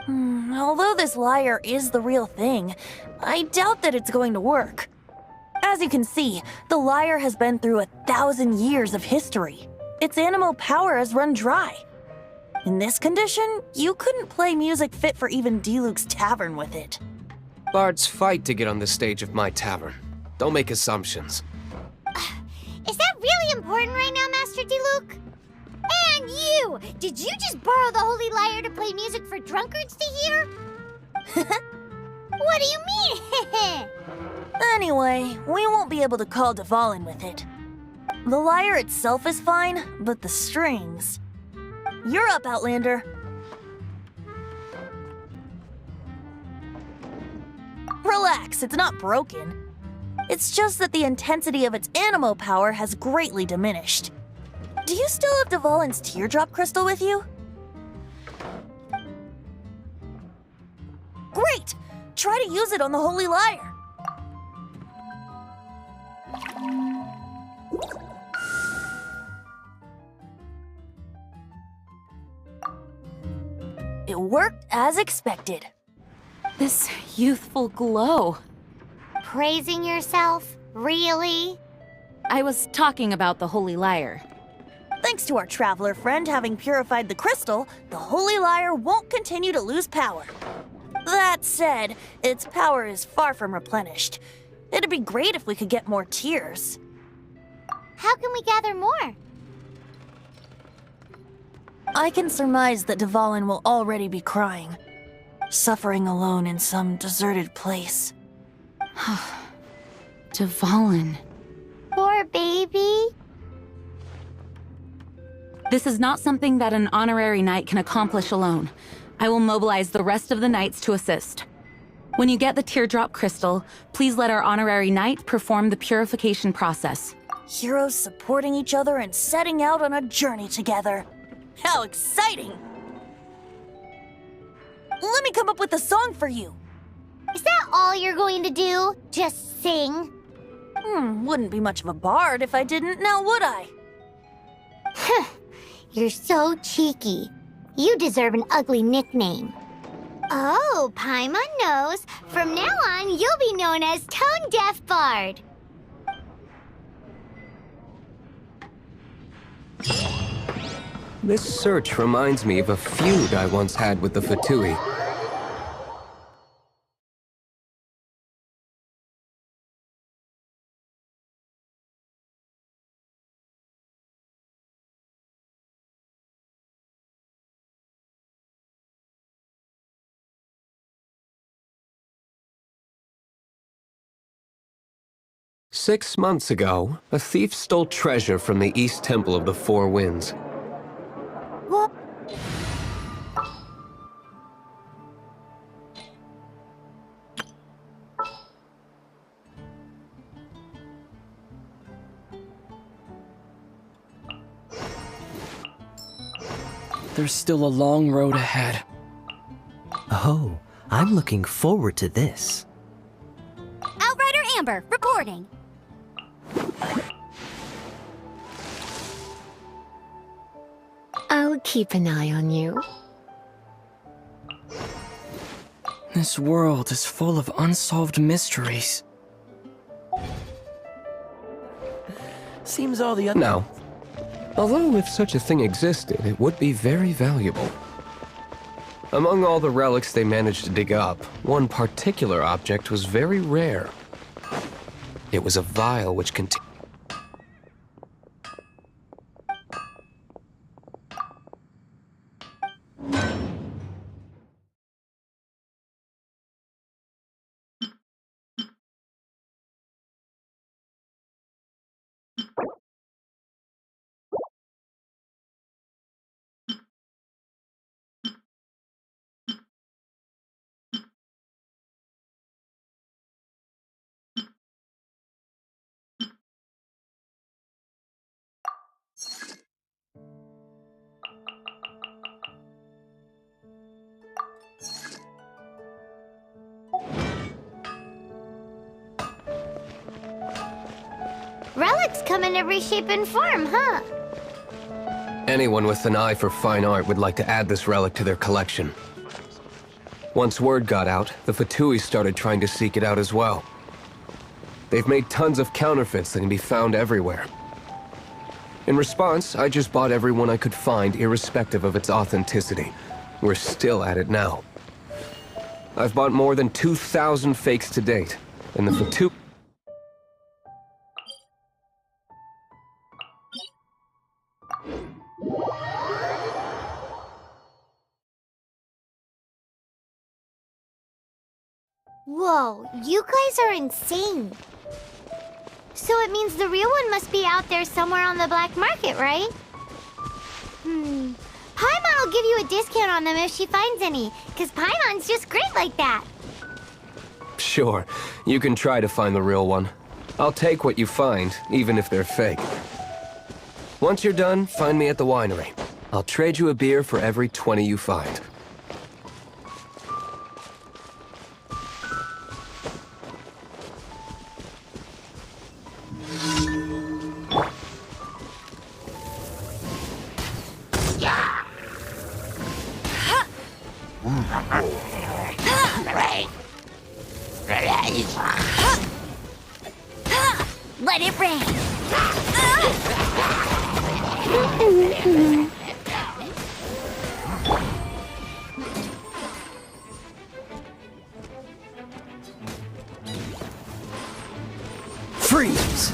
Although this lyre is the real thing, I doubt that it's going to work. As you can see, the lyre has been through 1,000 years of history. Its animal power has run dry. In this condition, you couldn't play music fit for even D-Luke's tavern with it. Bards fight to get on the stage of my tavern. Don't make assumptions. Is that really important right now, Master D-Luke? And you! Did you just borrow the Holy Lyre to play music for drunkards to hear? What do you mean? Anyway, we won't be able to call Dvalin with it. The lyre itself is fine, but the strings... You're up, Outlander. Relax, it's not broken. It's just that the intensity of its animo power has greatly diminished. Do you still have Dvalin's teardrop crystal with you? Great! Try to use it on the Holy Lyre. It worked as expected. This youthful glow. Praising yourself? Really? I was talking about the Holy Lyre. Thanks to our traveler friend having purified the crystal, the Holy Lyre won't continue to lose power. That said, its power is far from replenished. It'd be great if we could get more tears. How can we gather more? I can surmise that Dvalin will already be crying, suffering alone in some deserted place. Dvalin. Poor baby. This is not something that an honorary knight can accomplish alone. I will mobilize the rest of the knights to assist. When you get the teardrop crystal, please let our honorary knight perform the purification process. Heroes supporting each other and setting out on a journey together. How exciting! Let me come up with a song for you. Is that all you're going to do? Just sing? Wouldn't be much of a bard if I didn't, now would I? You're so cheeky. You deserve an ugly nickname. Oh, Paimon knows. From now on, you'll be known as Tone Deaf Bard. This search reminds me of a feud I once had with the Fatui. Six months ago, a thief stole treasure from the East Temple of the Four Winds. What? There's still a long road ahead. Oh, I'm looking forward to this. Outrider Amber, reporting. I'll keep an eye on you. This world is full of unsolved mysteries. Seems all the other— Now, although if such a thing existed, it would be very valuable. Among all the relics they managed to dig up, one particular object was very rare. It was a vial which contained... Relics come in every shape and form, huh? Anyone with an eye for fine art would like to add this relic to their collection. Once word got out, the Fatui started trying to seek it out as well. They've made tons of counterfeits that can be found everywhere. In response, I just bought every one I could find, irrespective of its authenticity. We're still at it now. I've bought more than 2,000 fakes to date, and the Fatui... Whoa, you guys are insane. So it means the real one must be out there somewhere on the black market, right? Paimon will give you a discount on them if she finds any, because Paimon's just great like that. Sure, you can try to find the real one. I'll take what you find, even if they're fake. Once you're done, find me at the winery. I'll trade you a beer for every 20 you find. Let it rain. Freeze!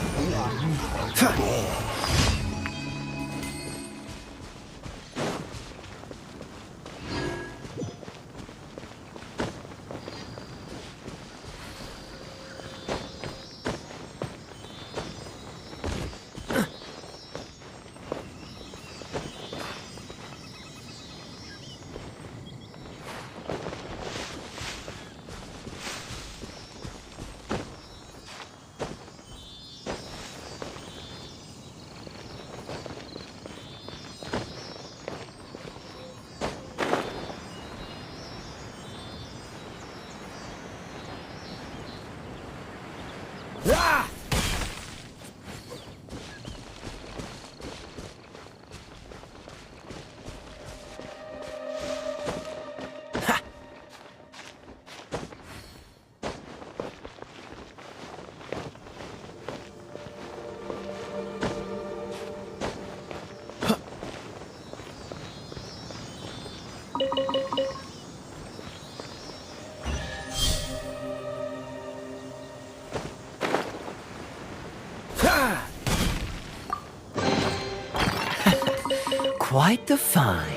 Quite the find.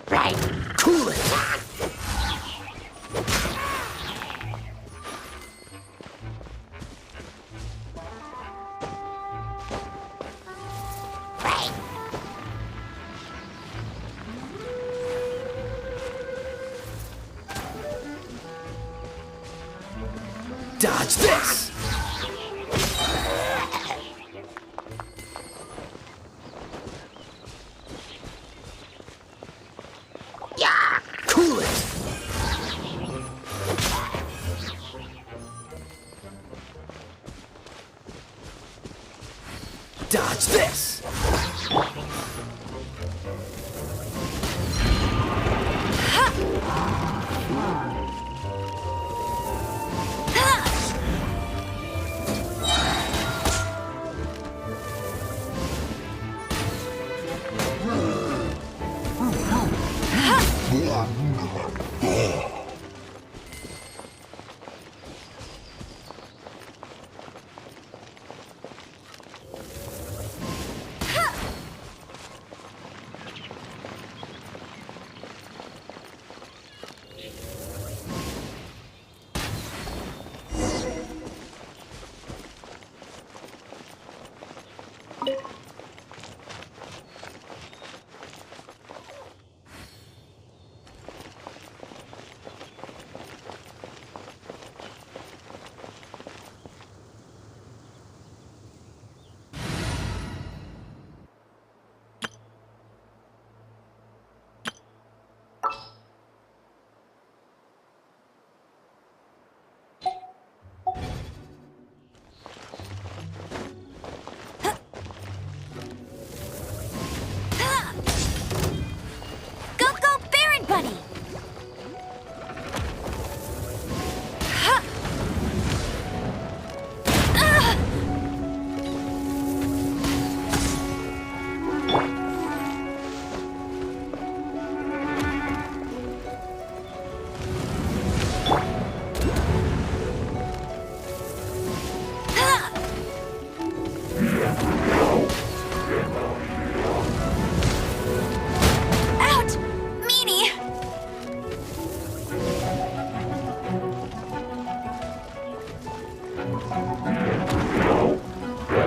Right. Cool it! Dodge this! Yeah. Cool it! Dodge this!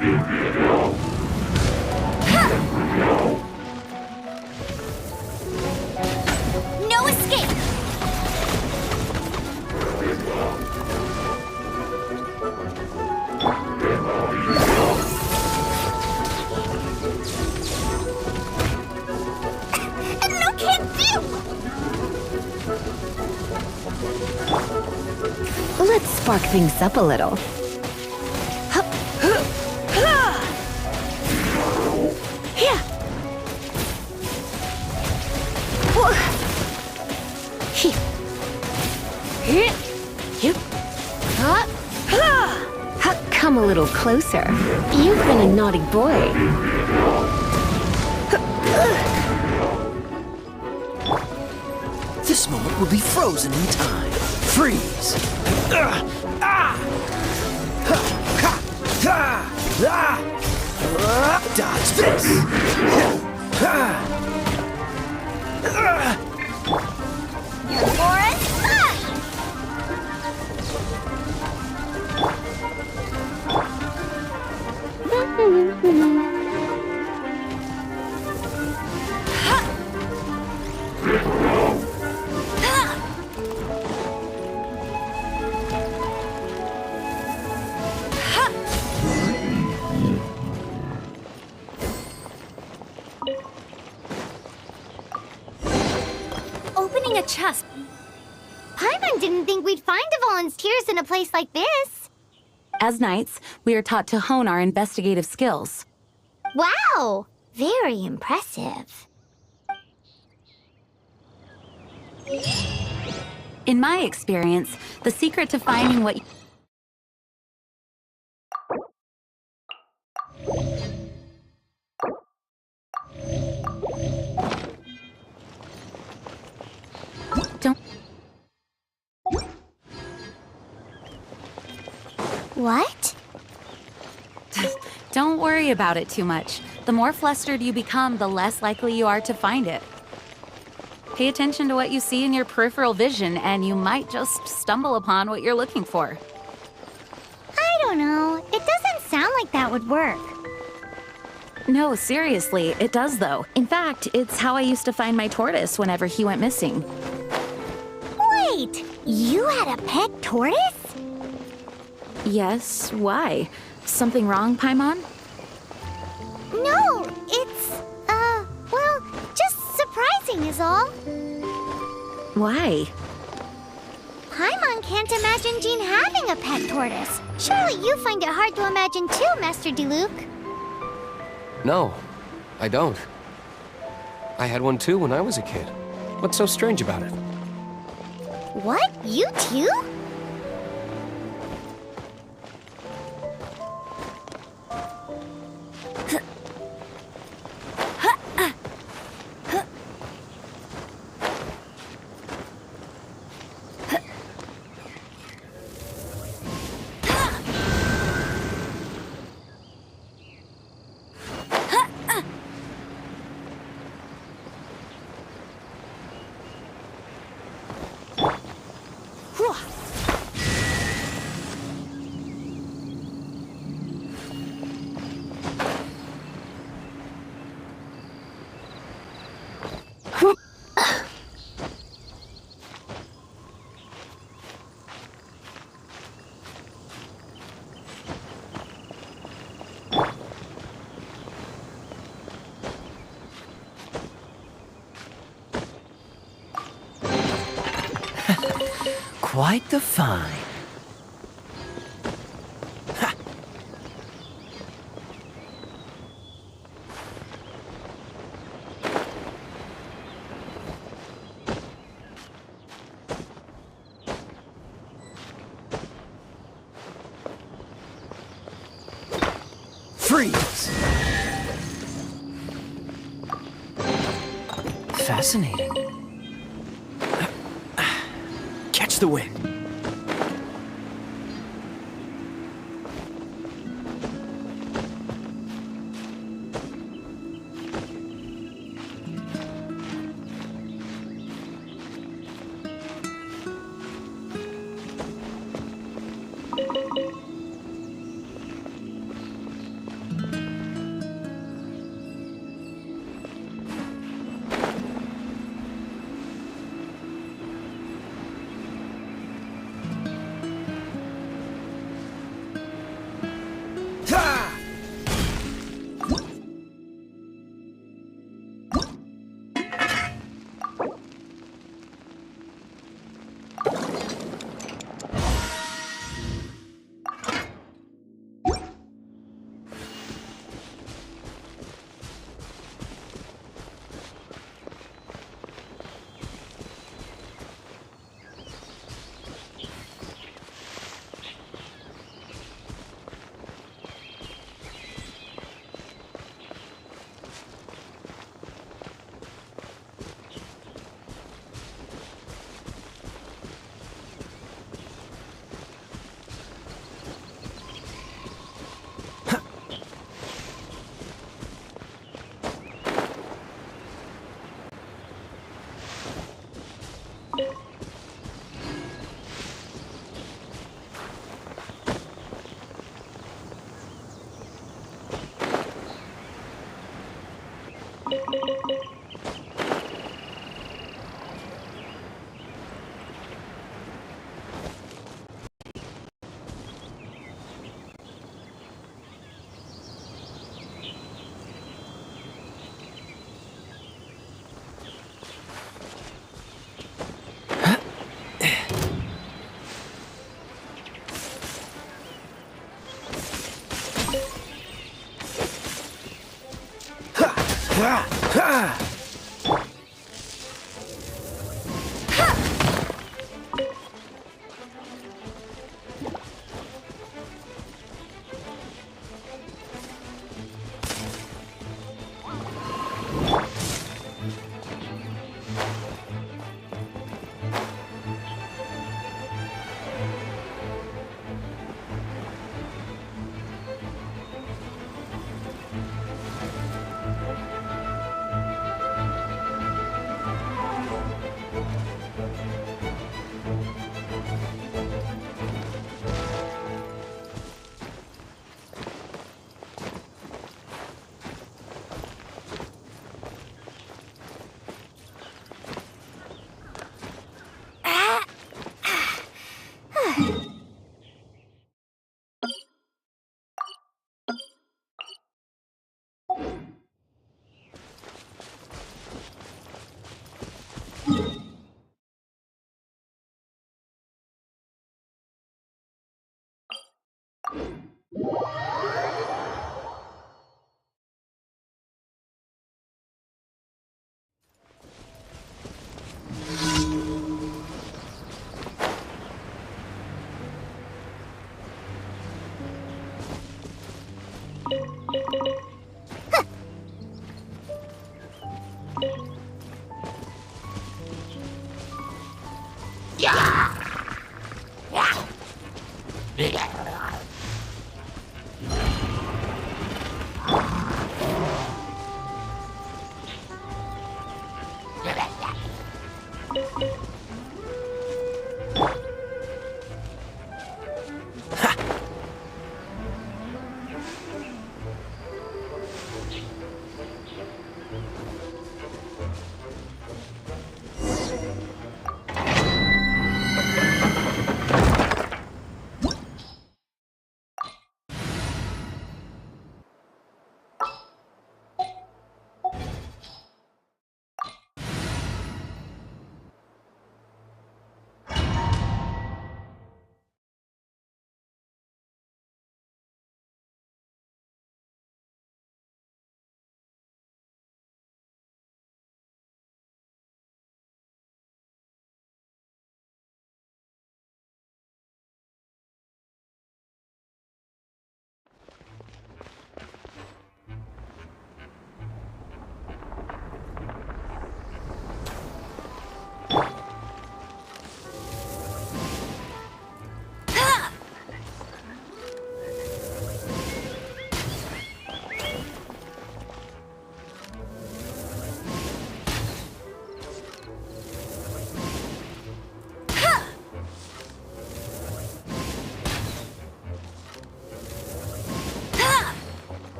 No escape! No can do! Let's spark things up a little. Come a little closer. You've been a naughty boy. This moment will be frozen in time. Freeze! Dodge this! Forest fire! Opening a chest. Paimon didn't think we'd find the volunteers in a place like this. As knights, we are taught to hone our investigative skills. Wow! Very impressive. In my experience, the secret to finding what don't What? don't worry about it too much. The more flustered you become, the less likely you are to find it. Pay attention to what you see in your peripheral vision, and you might just stumble upon what you're looking for. I don't know. It doesn't sound like that would work. No, seriously, it does though. In fact, it's how I used to find my tortoise whenever he went missing. Wait! You had a pet tortoise? Yes, why? Something wrong, Paimon? No, it's, well, just surprising is all. Why? Paimon can't imagine Jean having a pet tortoise. Surely you find it hard to imagine too, Master Diluc. No, I don't. I had one too when I was a kid. What's so strange about it? What? You too? Quite the find. Freeze! Fascinating. Catch the wind.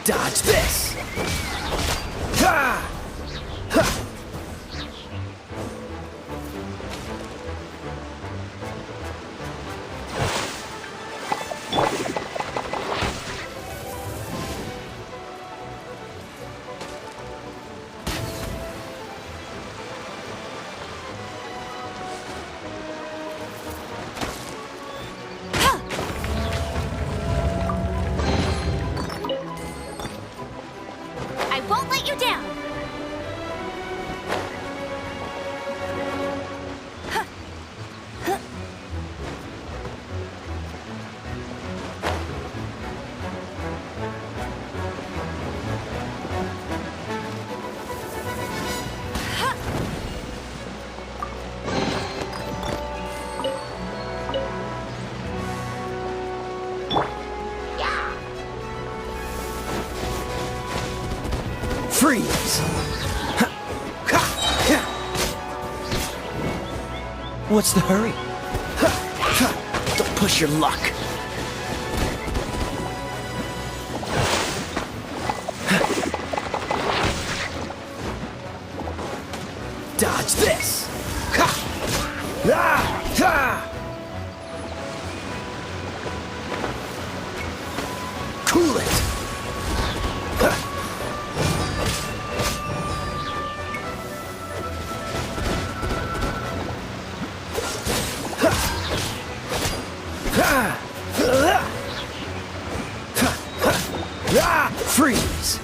Dodge this! I won't let you down! Freeze! What's the hurry? Don't push your luck. Dodge this! Cool it! Freeze!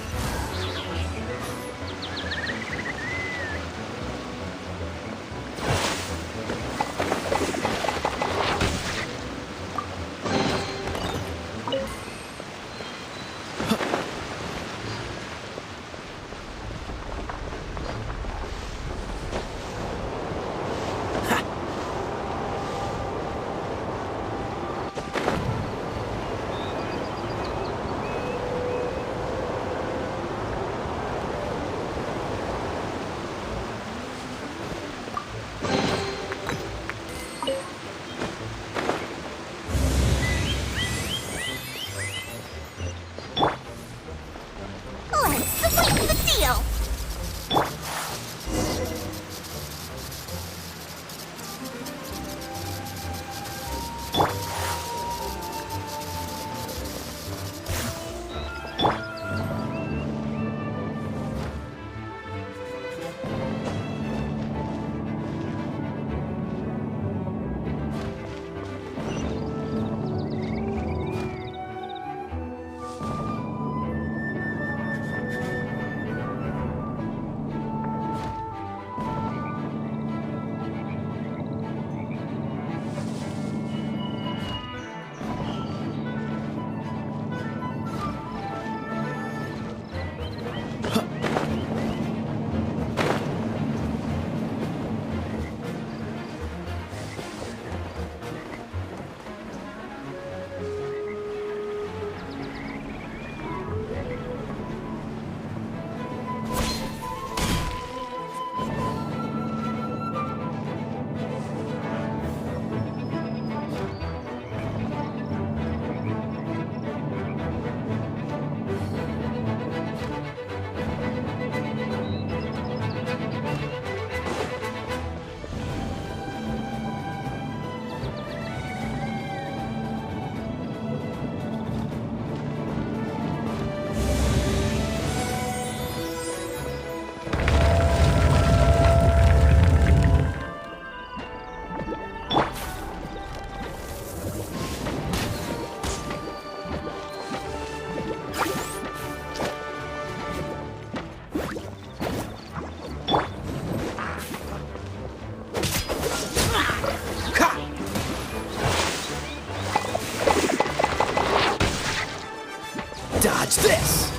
Dodge this!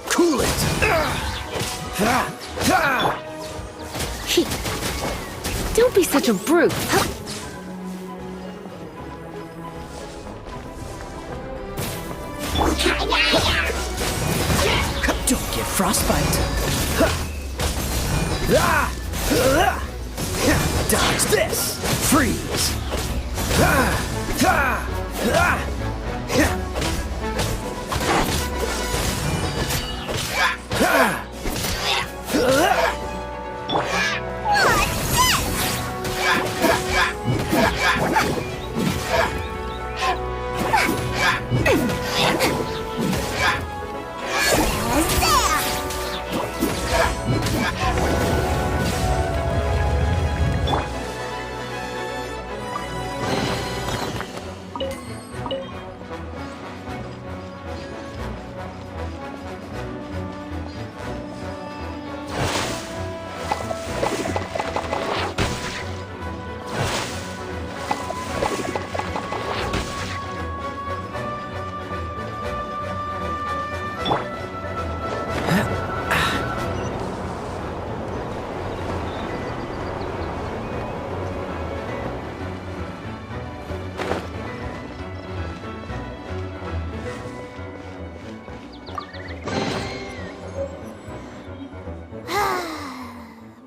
Cool it! Don't be such a brute. Don't get frostbite. Dodge this! Freeze!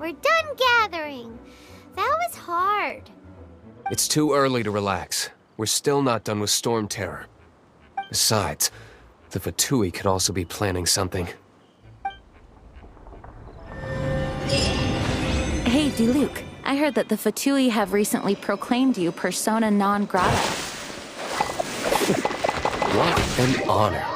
We're done gathering. That was hard. It's too early to relax. We're still not done with Storm Terror. Besides, the Fatui could also be planning something. Hey, Diluc. I heard that the Fatui have recently proclaimed you persona non grata. What an honor.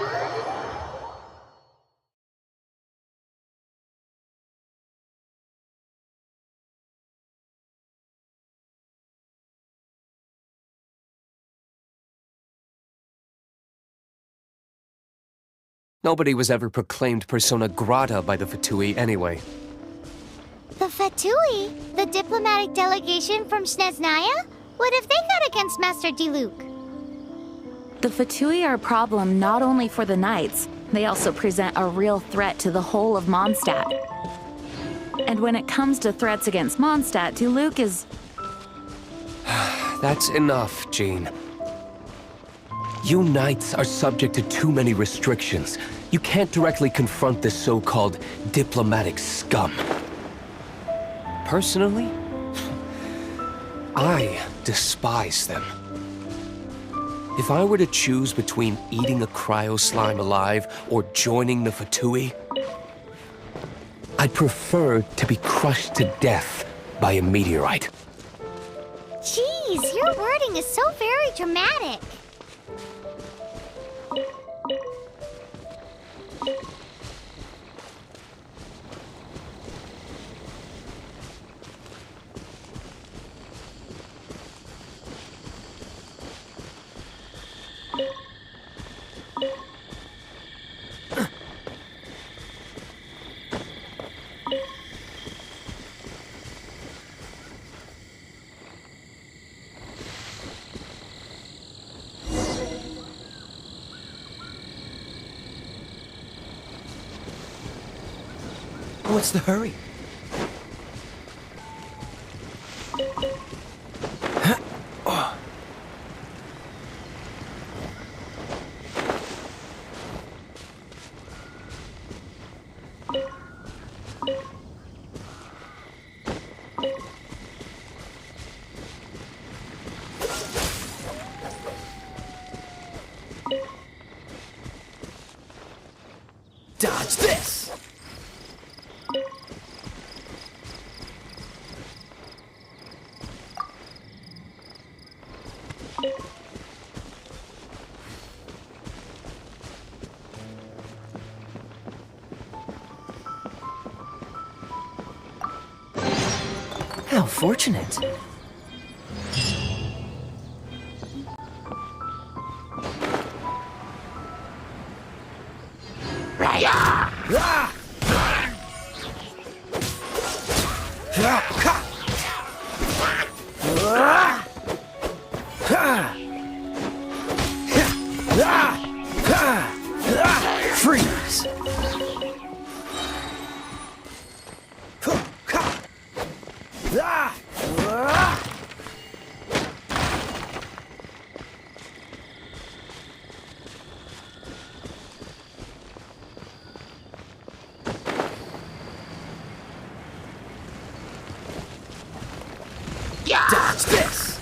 Nobody was ever proclaimed persona grata by the Fatui anyway. The Fatui? The diplomatic delegation from Snezhnaya? What have they got against Master Diluc? The Fatui are a problem not only for the Knights, they also present a real threat to the whole of Mondstadt. And when it comes to threats against Mondstadt, Diluc is... That's enough, Jean. You Knights are subject to too many restrictions. You can't directly confront this so-called diplomatic scum. Personally, I despise them. If I were to choose between eating a cryo slime alive or joining the Fatui, I'd prefer to be crushed to death by a meteorite. Jeez, your wording is so very dramatic. What's the hurry? Dodge this! How fortunate. Freeze! Dodge this!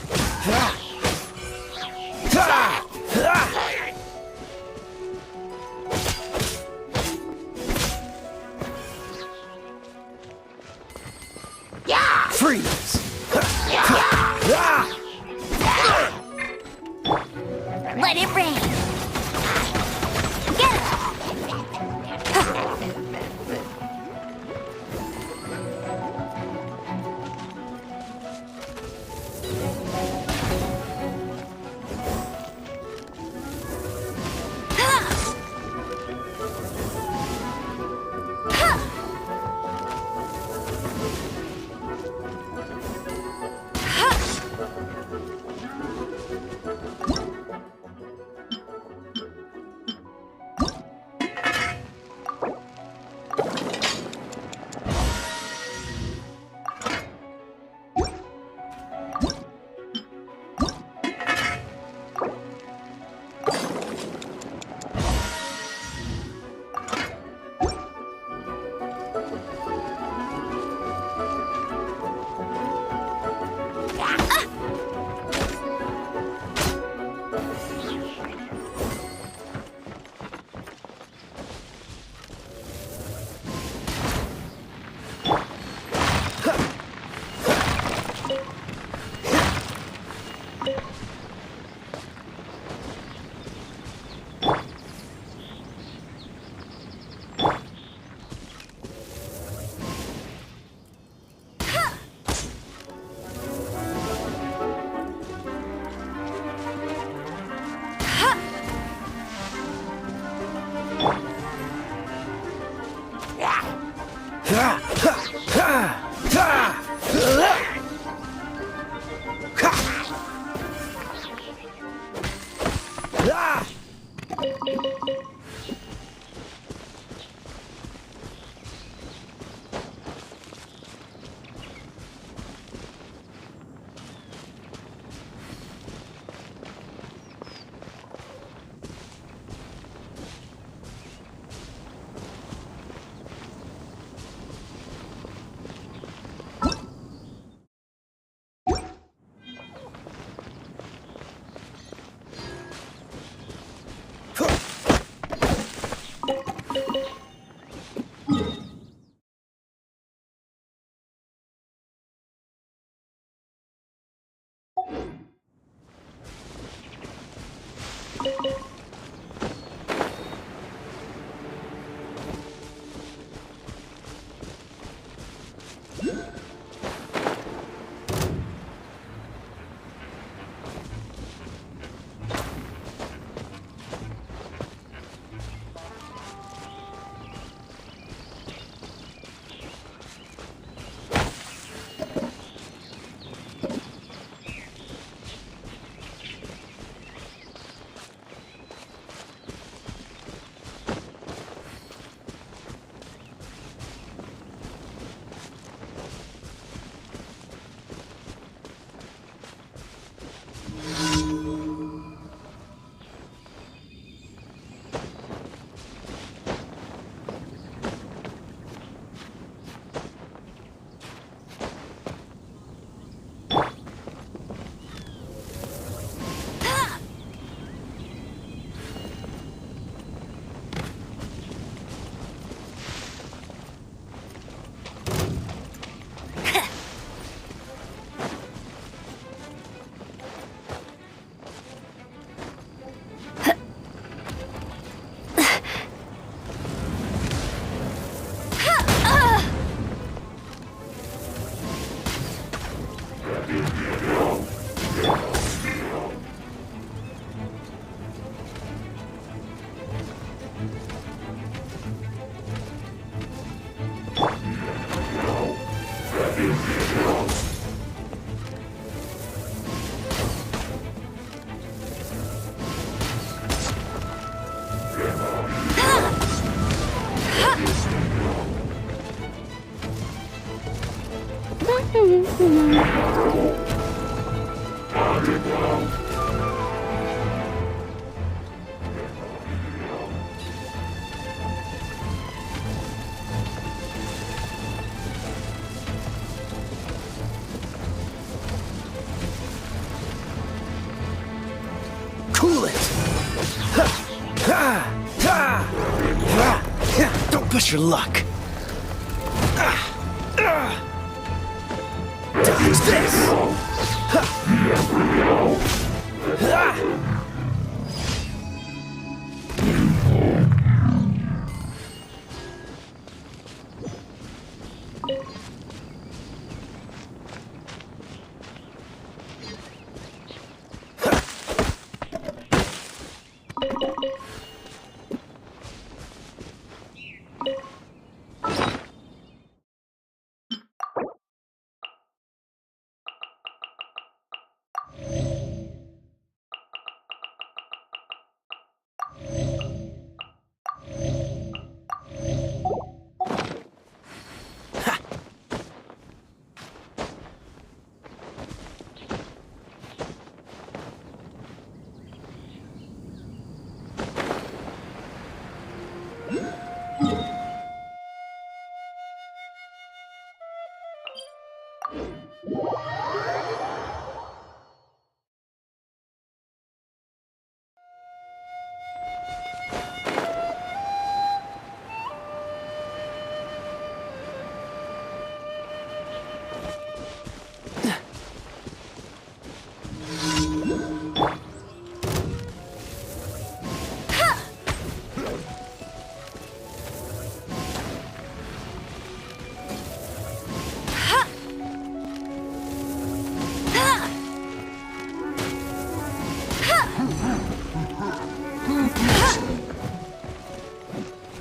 Cool it! Don't push your luck. Dodge this!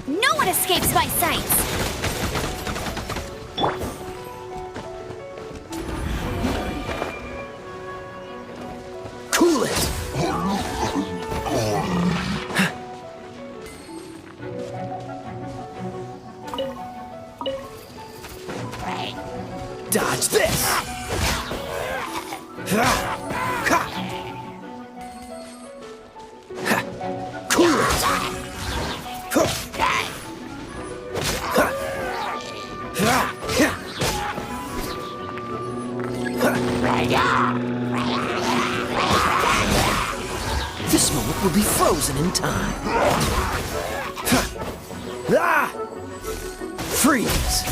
No one escapes my sights! Cool it! Dodge this! Cool it! This moment will be frozen in time. Freeze!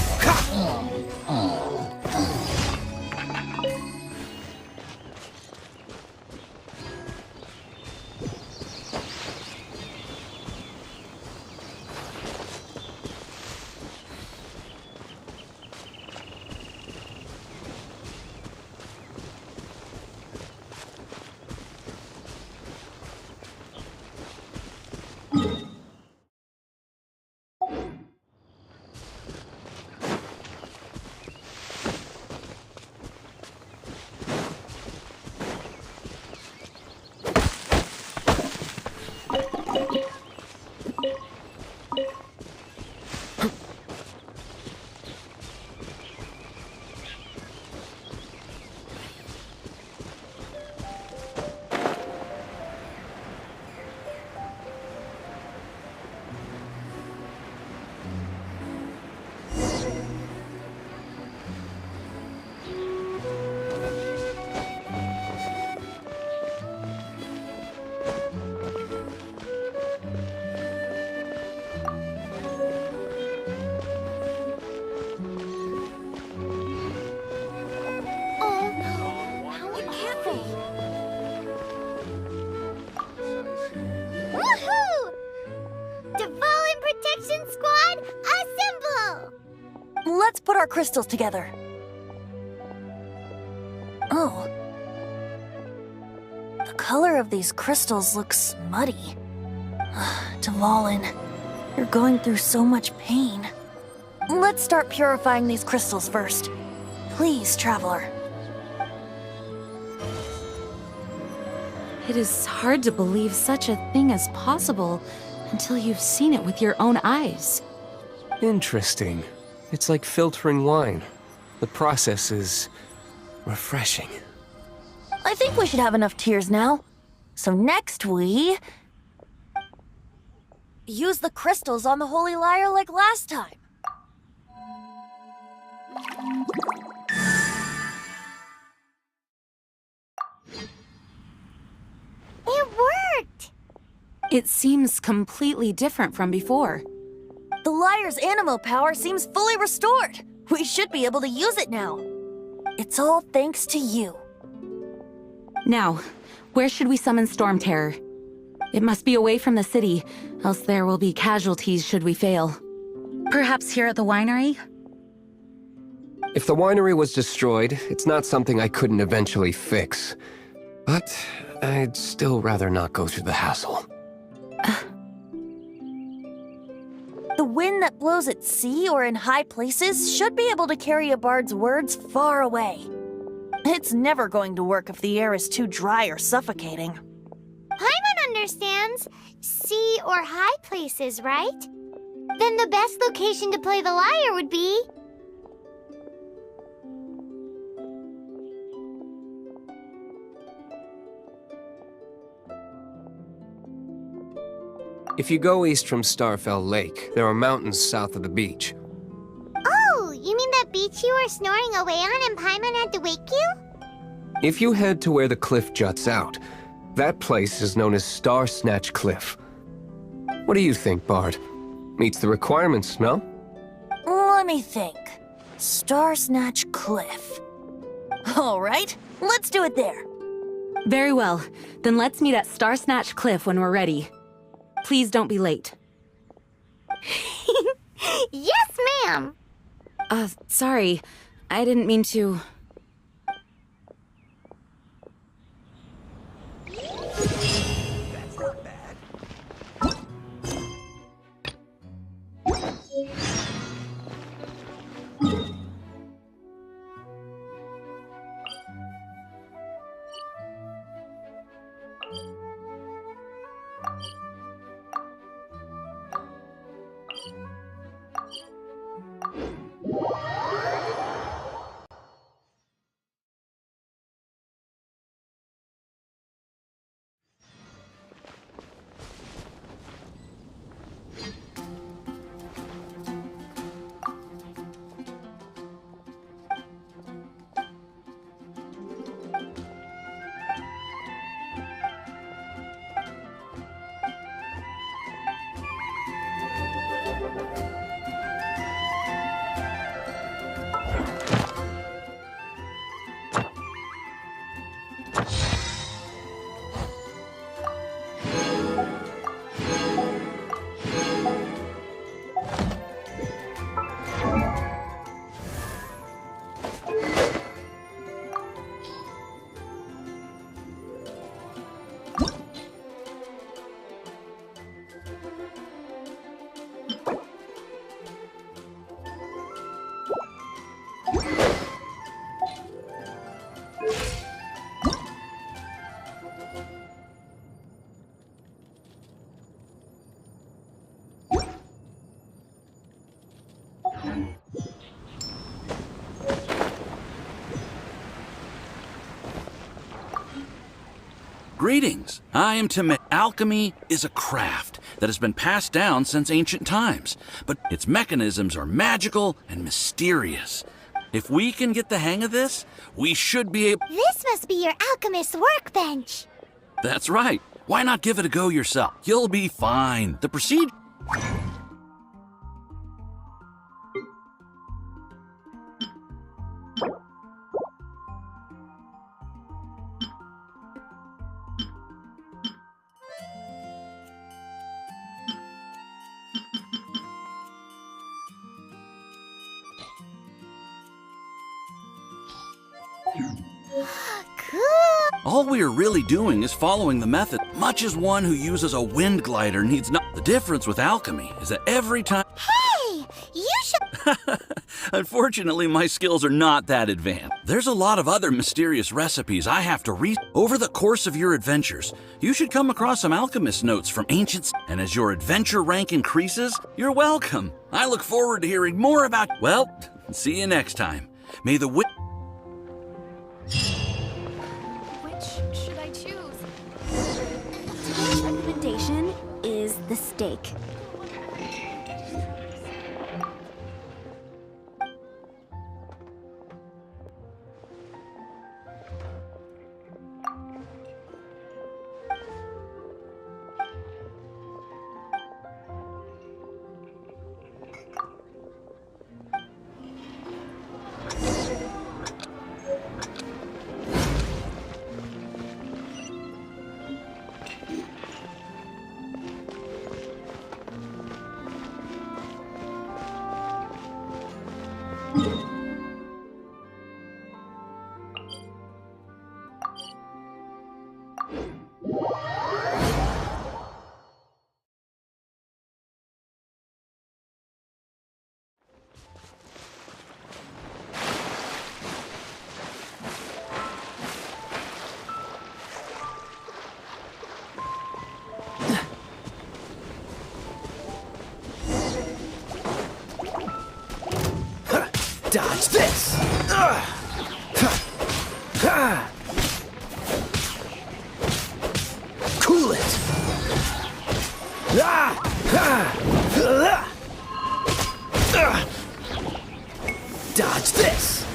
Woohoo! Dvalin Protection Squad, assemble! Let's put our crystals together. Oh. The color of these crystals looks muddy. Dvalin, you're going through so much pain. Let's start purifying these crystals first. Please, Traveler. It is hard to believe such a thing is possible until you've seen it with your own eyes. Interesting. It's like filtering wine. The process is refreshing. I think we should have enough tears now. So next we... use the crystals on the Holy Lyre like last time. It worked! It seems completely different from before. The Lyre's animo power seems fully restored. We should be able to use it now. It's all thanks to you. Now, where should we summon Storm Terror? It must be away from the city, else there will be casualties should we fail. Perhaps here at the winery? If the winery was destroyed, it's not something I couldn't eventually fix. But I'd still rather not go through the hassle. The wind that blows at sea or in high places should be able to carry a bard's words far away. It's never going to work if the air is too dry or suffocating. Paimon understands sea or high places, right? Then the best location to play the lyre would be... If you go east from Starfell Lake, there are mountains south of the beach. Oh, you mean that beach you were snoring away on and Paimon had to wake you? If you head to where the cliff juts out, that place is known as Star Snatch Cliff. What do you think, Bard? Meets the requirements, no? Let me think. Star Snatch Cliff. All right, let's do it there. Very well. Then let's meet at Star Snatch Cliff when we're ready. Please don't be late. Yes, ma'am! Sorry. I didn't mean to... That's not bad. Greetings, I am Tim. Alchemy is a craft that has been passed down since ancient times, but its mechanisms are magical and mysterious. If we can get the hang of this, we should be able... This must be your alchemist's workbench. That's right. Why not give it a go yourself? You'll be fine. The procedure... All we are really doing is following the method, much as one who uses a wind glider needs not. The difference with alchemy is that every time. Hey! You should. Unfortunately, my skills are not that advanced. There's a lot of other mysterious recipes I have to read. Over the course of your adventures, you should come across some alchemist notes from ancients, and as your adventure rank increases, you're welcome. I look forward to hearing more about. Well, see you next time. May the Which should I choose? Today's recommendation is the steak. Dodge this! Cool it! Dodge this!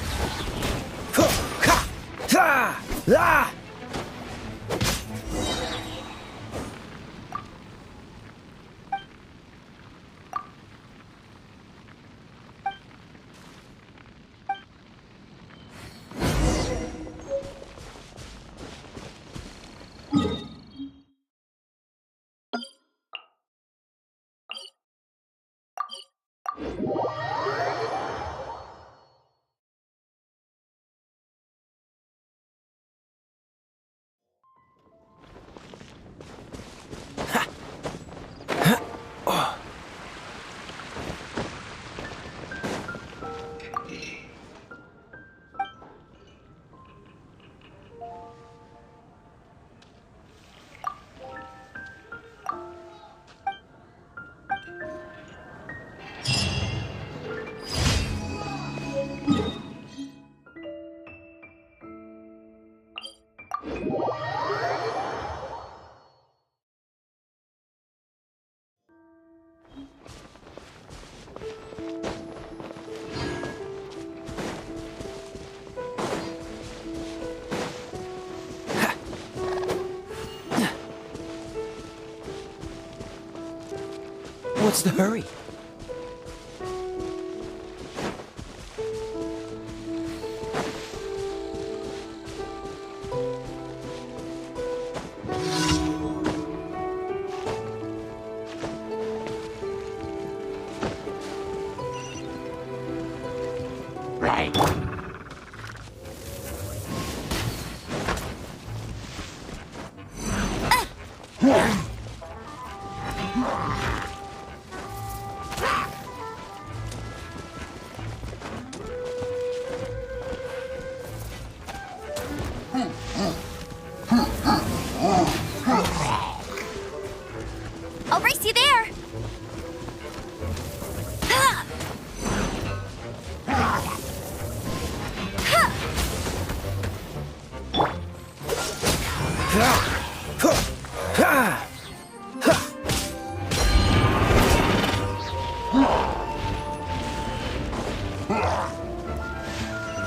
What's the hurry? I'll race you there!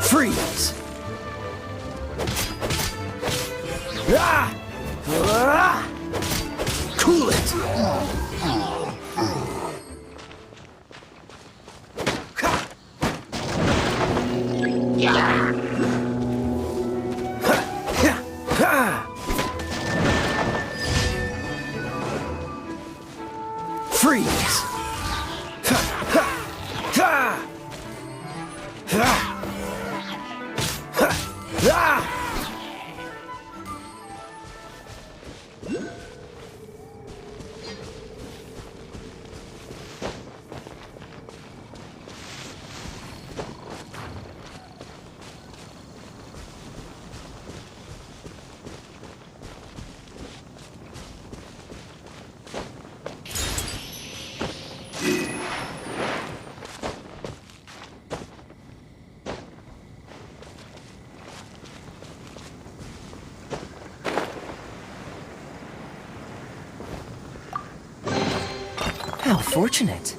Freeze! Cool it! Freeze! How fortunate.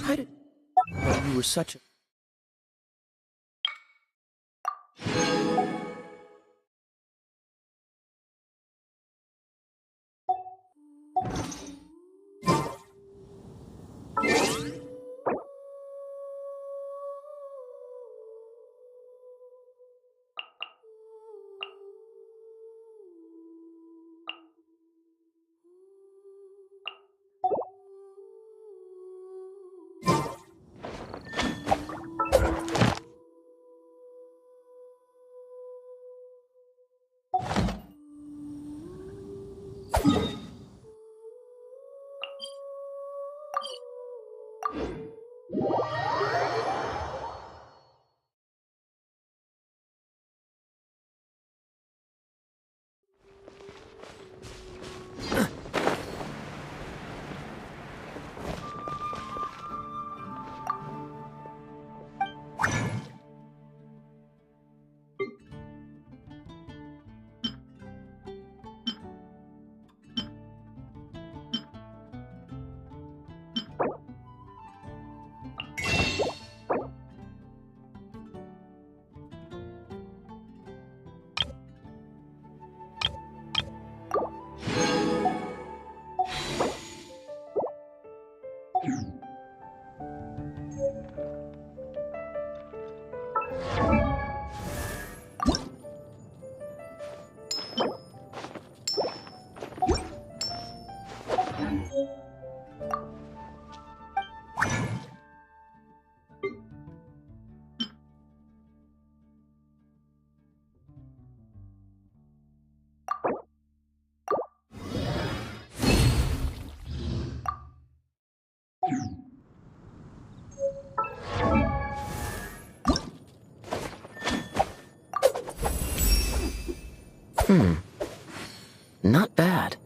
How did... But you were such a... Not bad.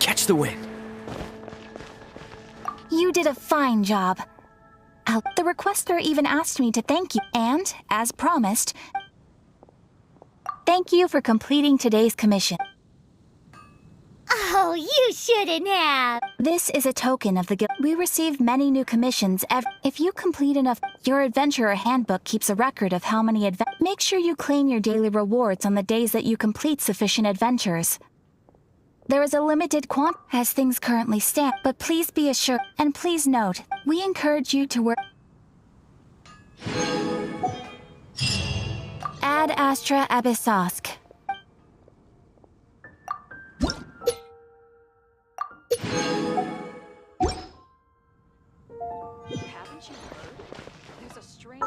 Catch the wind. You did a fine job. The requester even asked me to thank you, and, as promised, thank you for completing today's commission. Oh, you shouldn't have. This is a token of the guild. We receive many new commissions if you complete enough. Your adventurer handbook keeps a record of how many Make sure you claim your daily rewards on the days that you complete sufficient adventures. There is a limited as things currently stand, but please be assured, and please note, we encourage you to work. Ad Astra Abyssosk. Haven't you heard? There's a strange...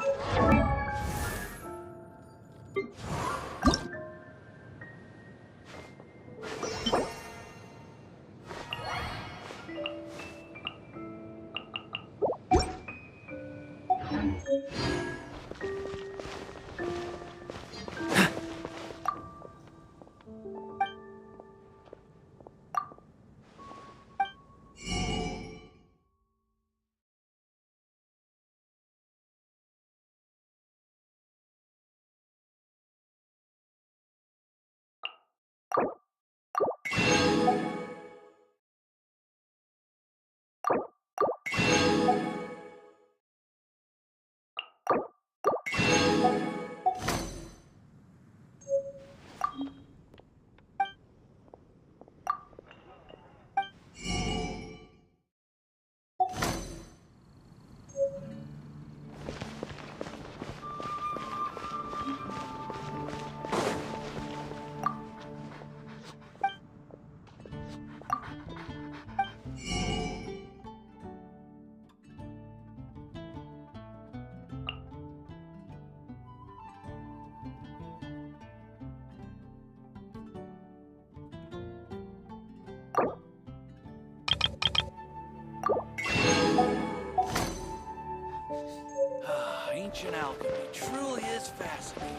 Ancient alchemy truly is fascinating.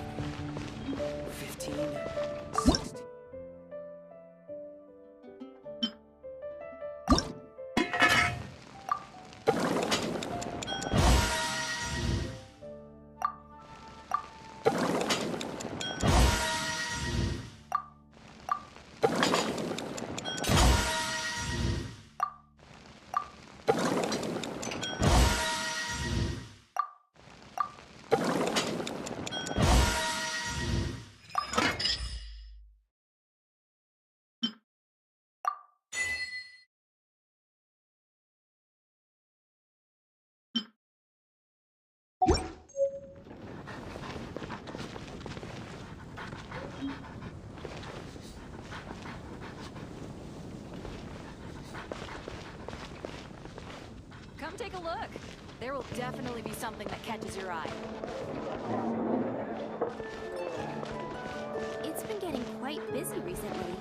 15, 16. take a look. There will definitely be something that catches your eye. It's been getting quite busy recently.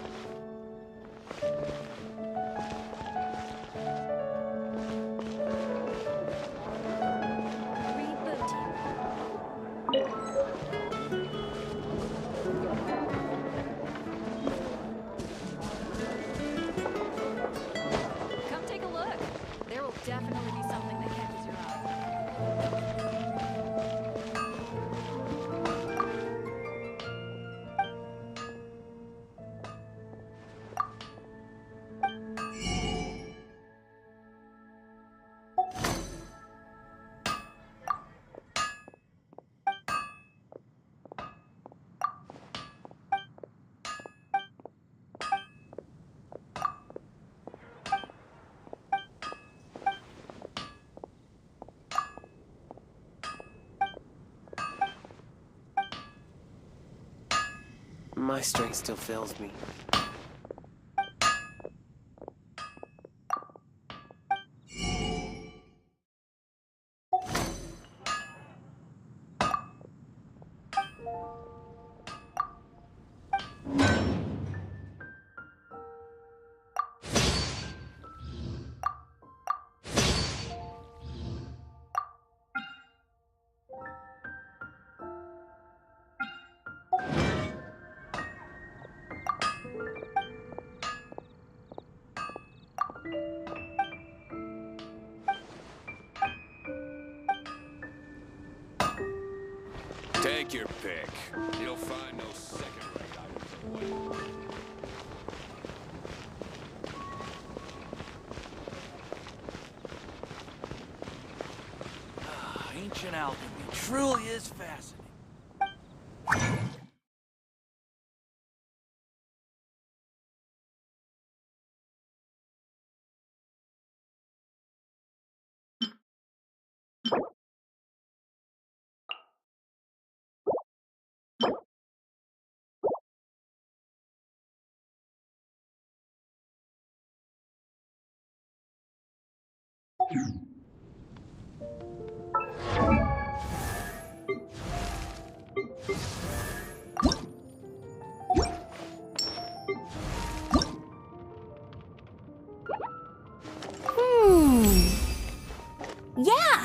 Come take a look. There will definitely be something that catches your eye. My strength still fails me. Take your pick. You'll find no second-rate items away. Ancient alchemy truly is fascinating. Yeah!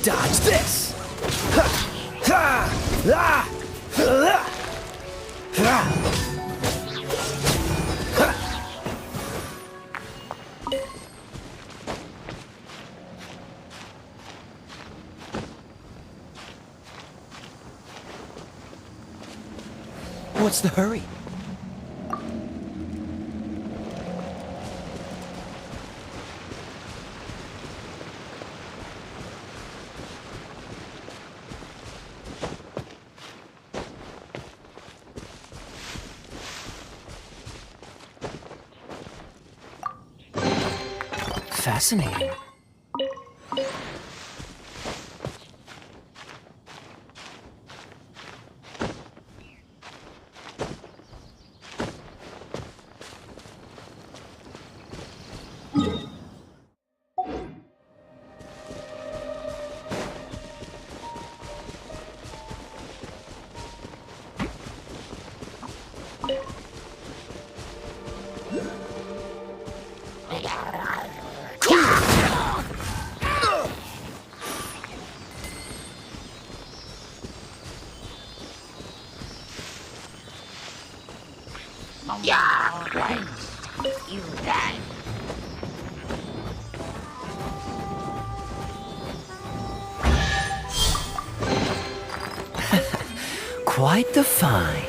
Dodge this! Ha! Ha! Ah! Ah! Ah! What's the hurry? Fascinating. Yeah, right. You die. Quite the find.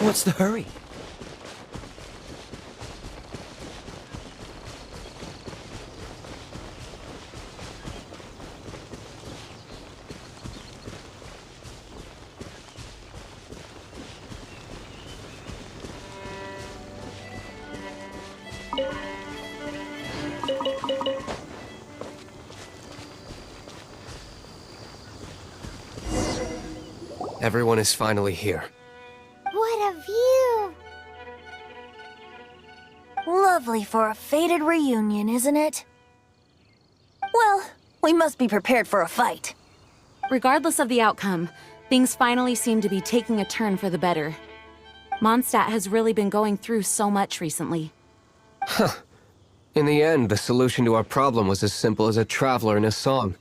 What's the hurry? Everyone is finally here. What a view! Lovely for a fated reunion, isn't it? Well, we must be prepared for a fight. Regardless of the outcome, things finally seem to be taking a turn for the better. Mondstadt has really been going through so much recently. Huh. In the end, the solution to our problem was as simple as a traveler in a song.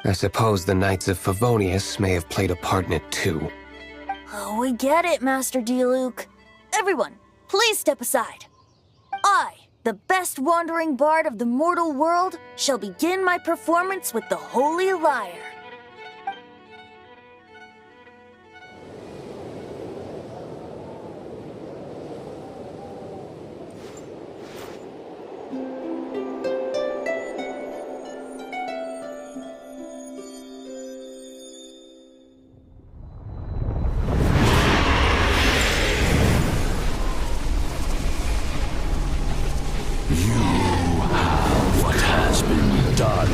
I suppose the Knights of Favonius may have played a part in it too. Oh, we get it, Master D-Luke. Everyone, please step aside. I, the best wandering bard of the mortal world, shall begin my performance with the Holy Lyre. What has been done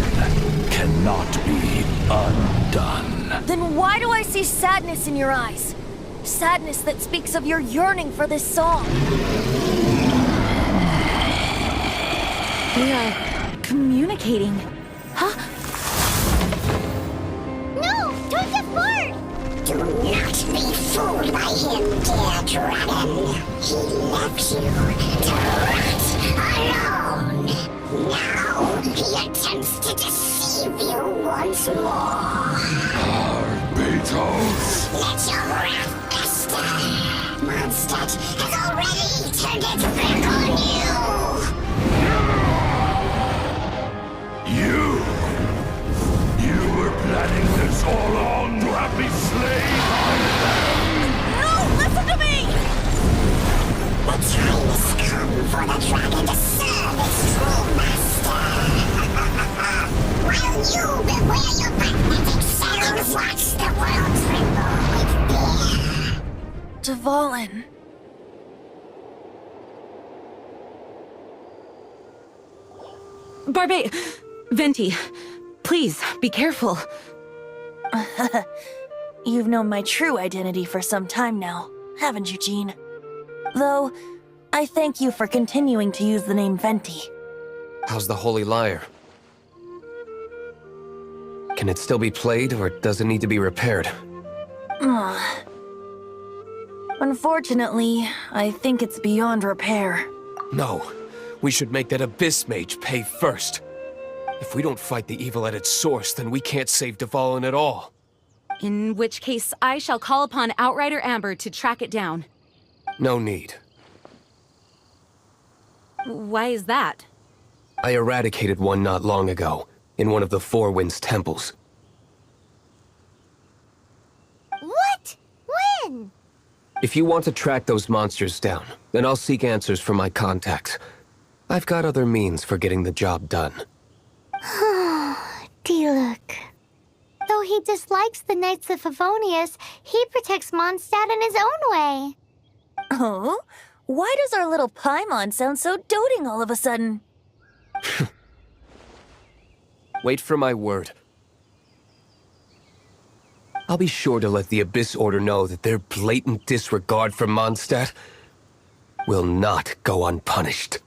cannot be undone. Then why do I see sadness in your eyes? Sadness that speaks of your yearning for this song. We are communicating. Huh? No! Don't get bored! Do not be fooled by him, dear dragon. He left you to rot alone. Now he attempts to deceive you once more. Beatles! Let your wrath fester. Mondstadt has already turned its back on you. You were planning this all along to have me slain by them! No, listen to me! The time has come for the dragon to serve its true master. While you beware your magnetic selves, watch the world tremble with fear. Dvalin. Barbe, Venti, please be careful. You've known my true identity for some time now, haven't you, Jean? Though, I thank you for continuing to use the name Venti. How's the Holy Lyre? Can it still be played, or does it need to be repaired? Unfortunately, I think it's beyond repair. No. We should make that Abyss Mage pay first. If we don't fight the evil at its source, then we can't save Dvalin at all. In which case, I shall call upon Outrider Amber to track it down. No need. Why is that? I eradicated one not long ago, in one of the Four Winds temples. What? When? If you want to track those monsters down, then I'll seek answers from my contacts. I've got other means for getting the job done. Diluc. Though he dislikes the Knights of Favonius, he protects Mondstadt in his own way. Oh? Why does our little Paimon sound so doting all of a sudden? Wait for my word. I'll be sure to let the Abyss Order know that their blatant disregard for Mondstadt will not go unpunished.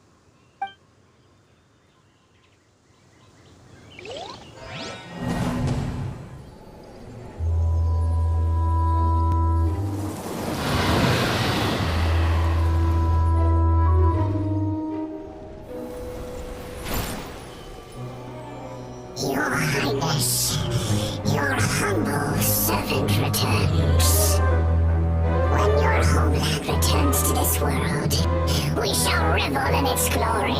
Your Highness, your humble servant returns. When your homeland returns to this world, we shall revel in its glory.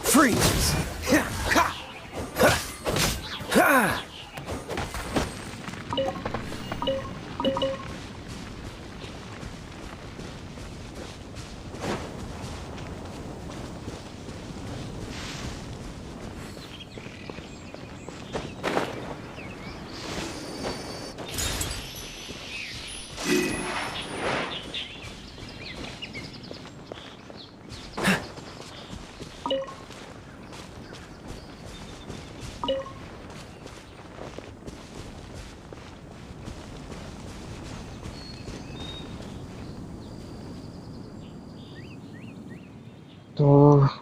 Freeze!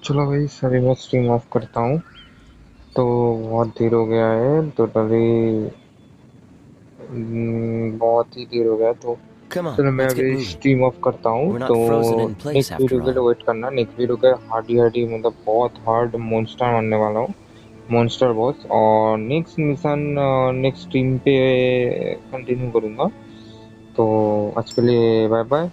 चलो भाई सभी मैं stream of करता हूँ। तो बहुत देर हो गया है टोटली, बहुत ही देर हो गया। तो Come on, चलो मैं let's get अभी moving. स्ट्रीम ऑफ करता हूँ। We're तो not frozen in place next video after के लिए all. वेट करना। नेक्स्ट वीडियो के हार्डी मतलब बहुत हार्ड मॉन्स्टर मारने वाला हूँ, मॉन्स्टर बॉस। और नेक्स्ट मिशन नेक्स्ट स्ट्रीम पे कंटिन्यू करूँगा। तो आज के लिए बाय बाय।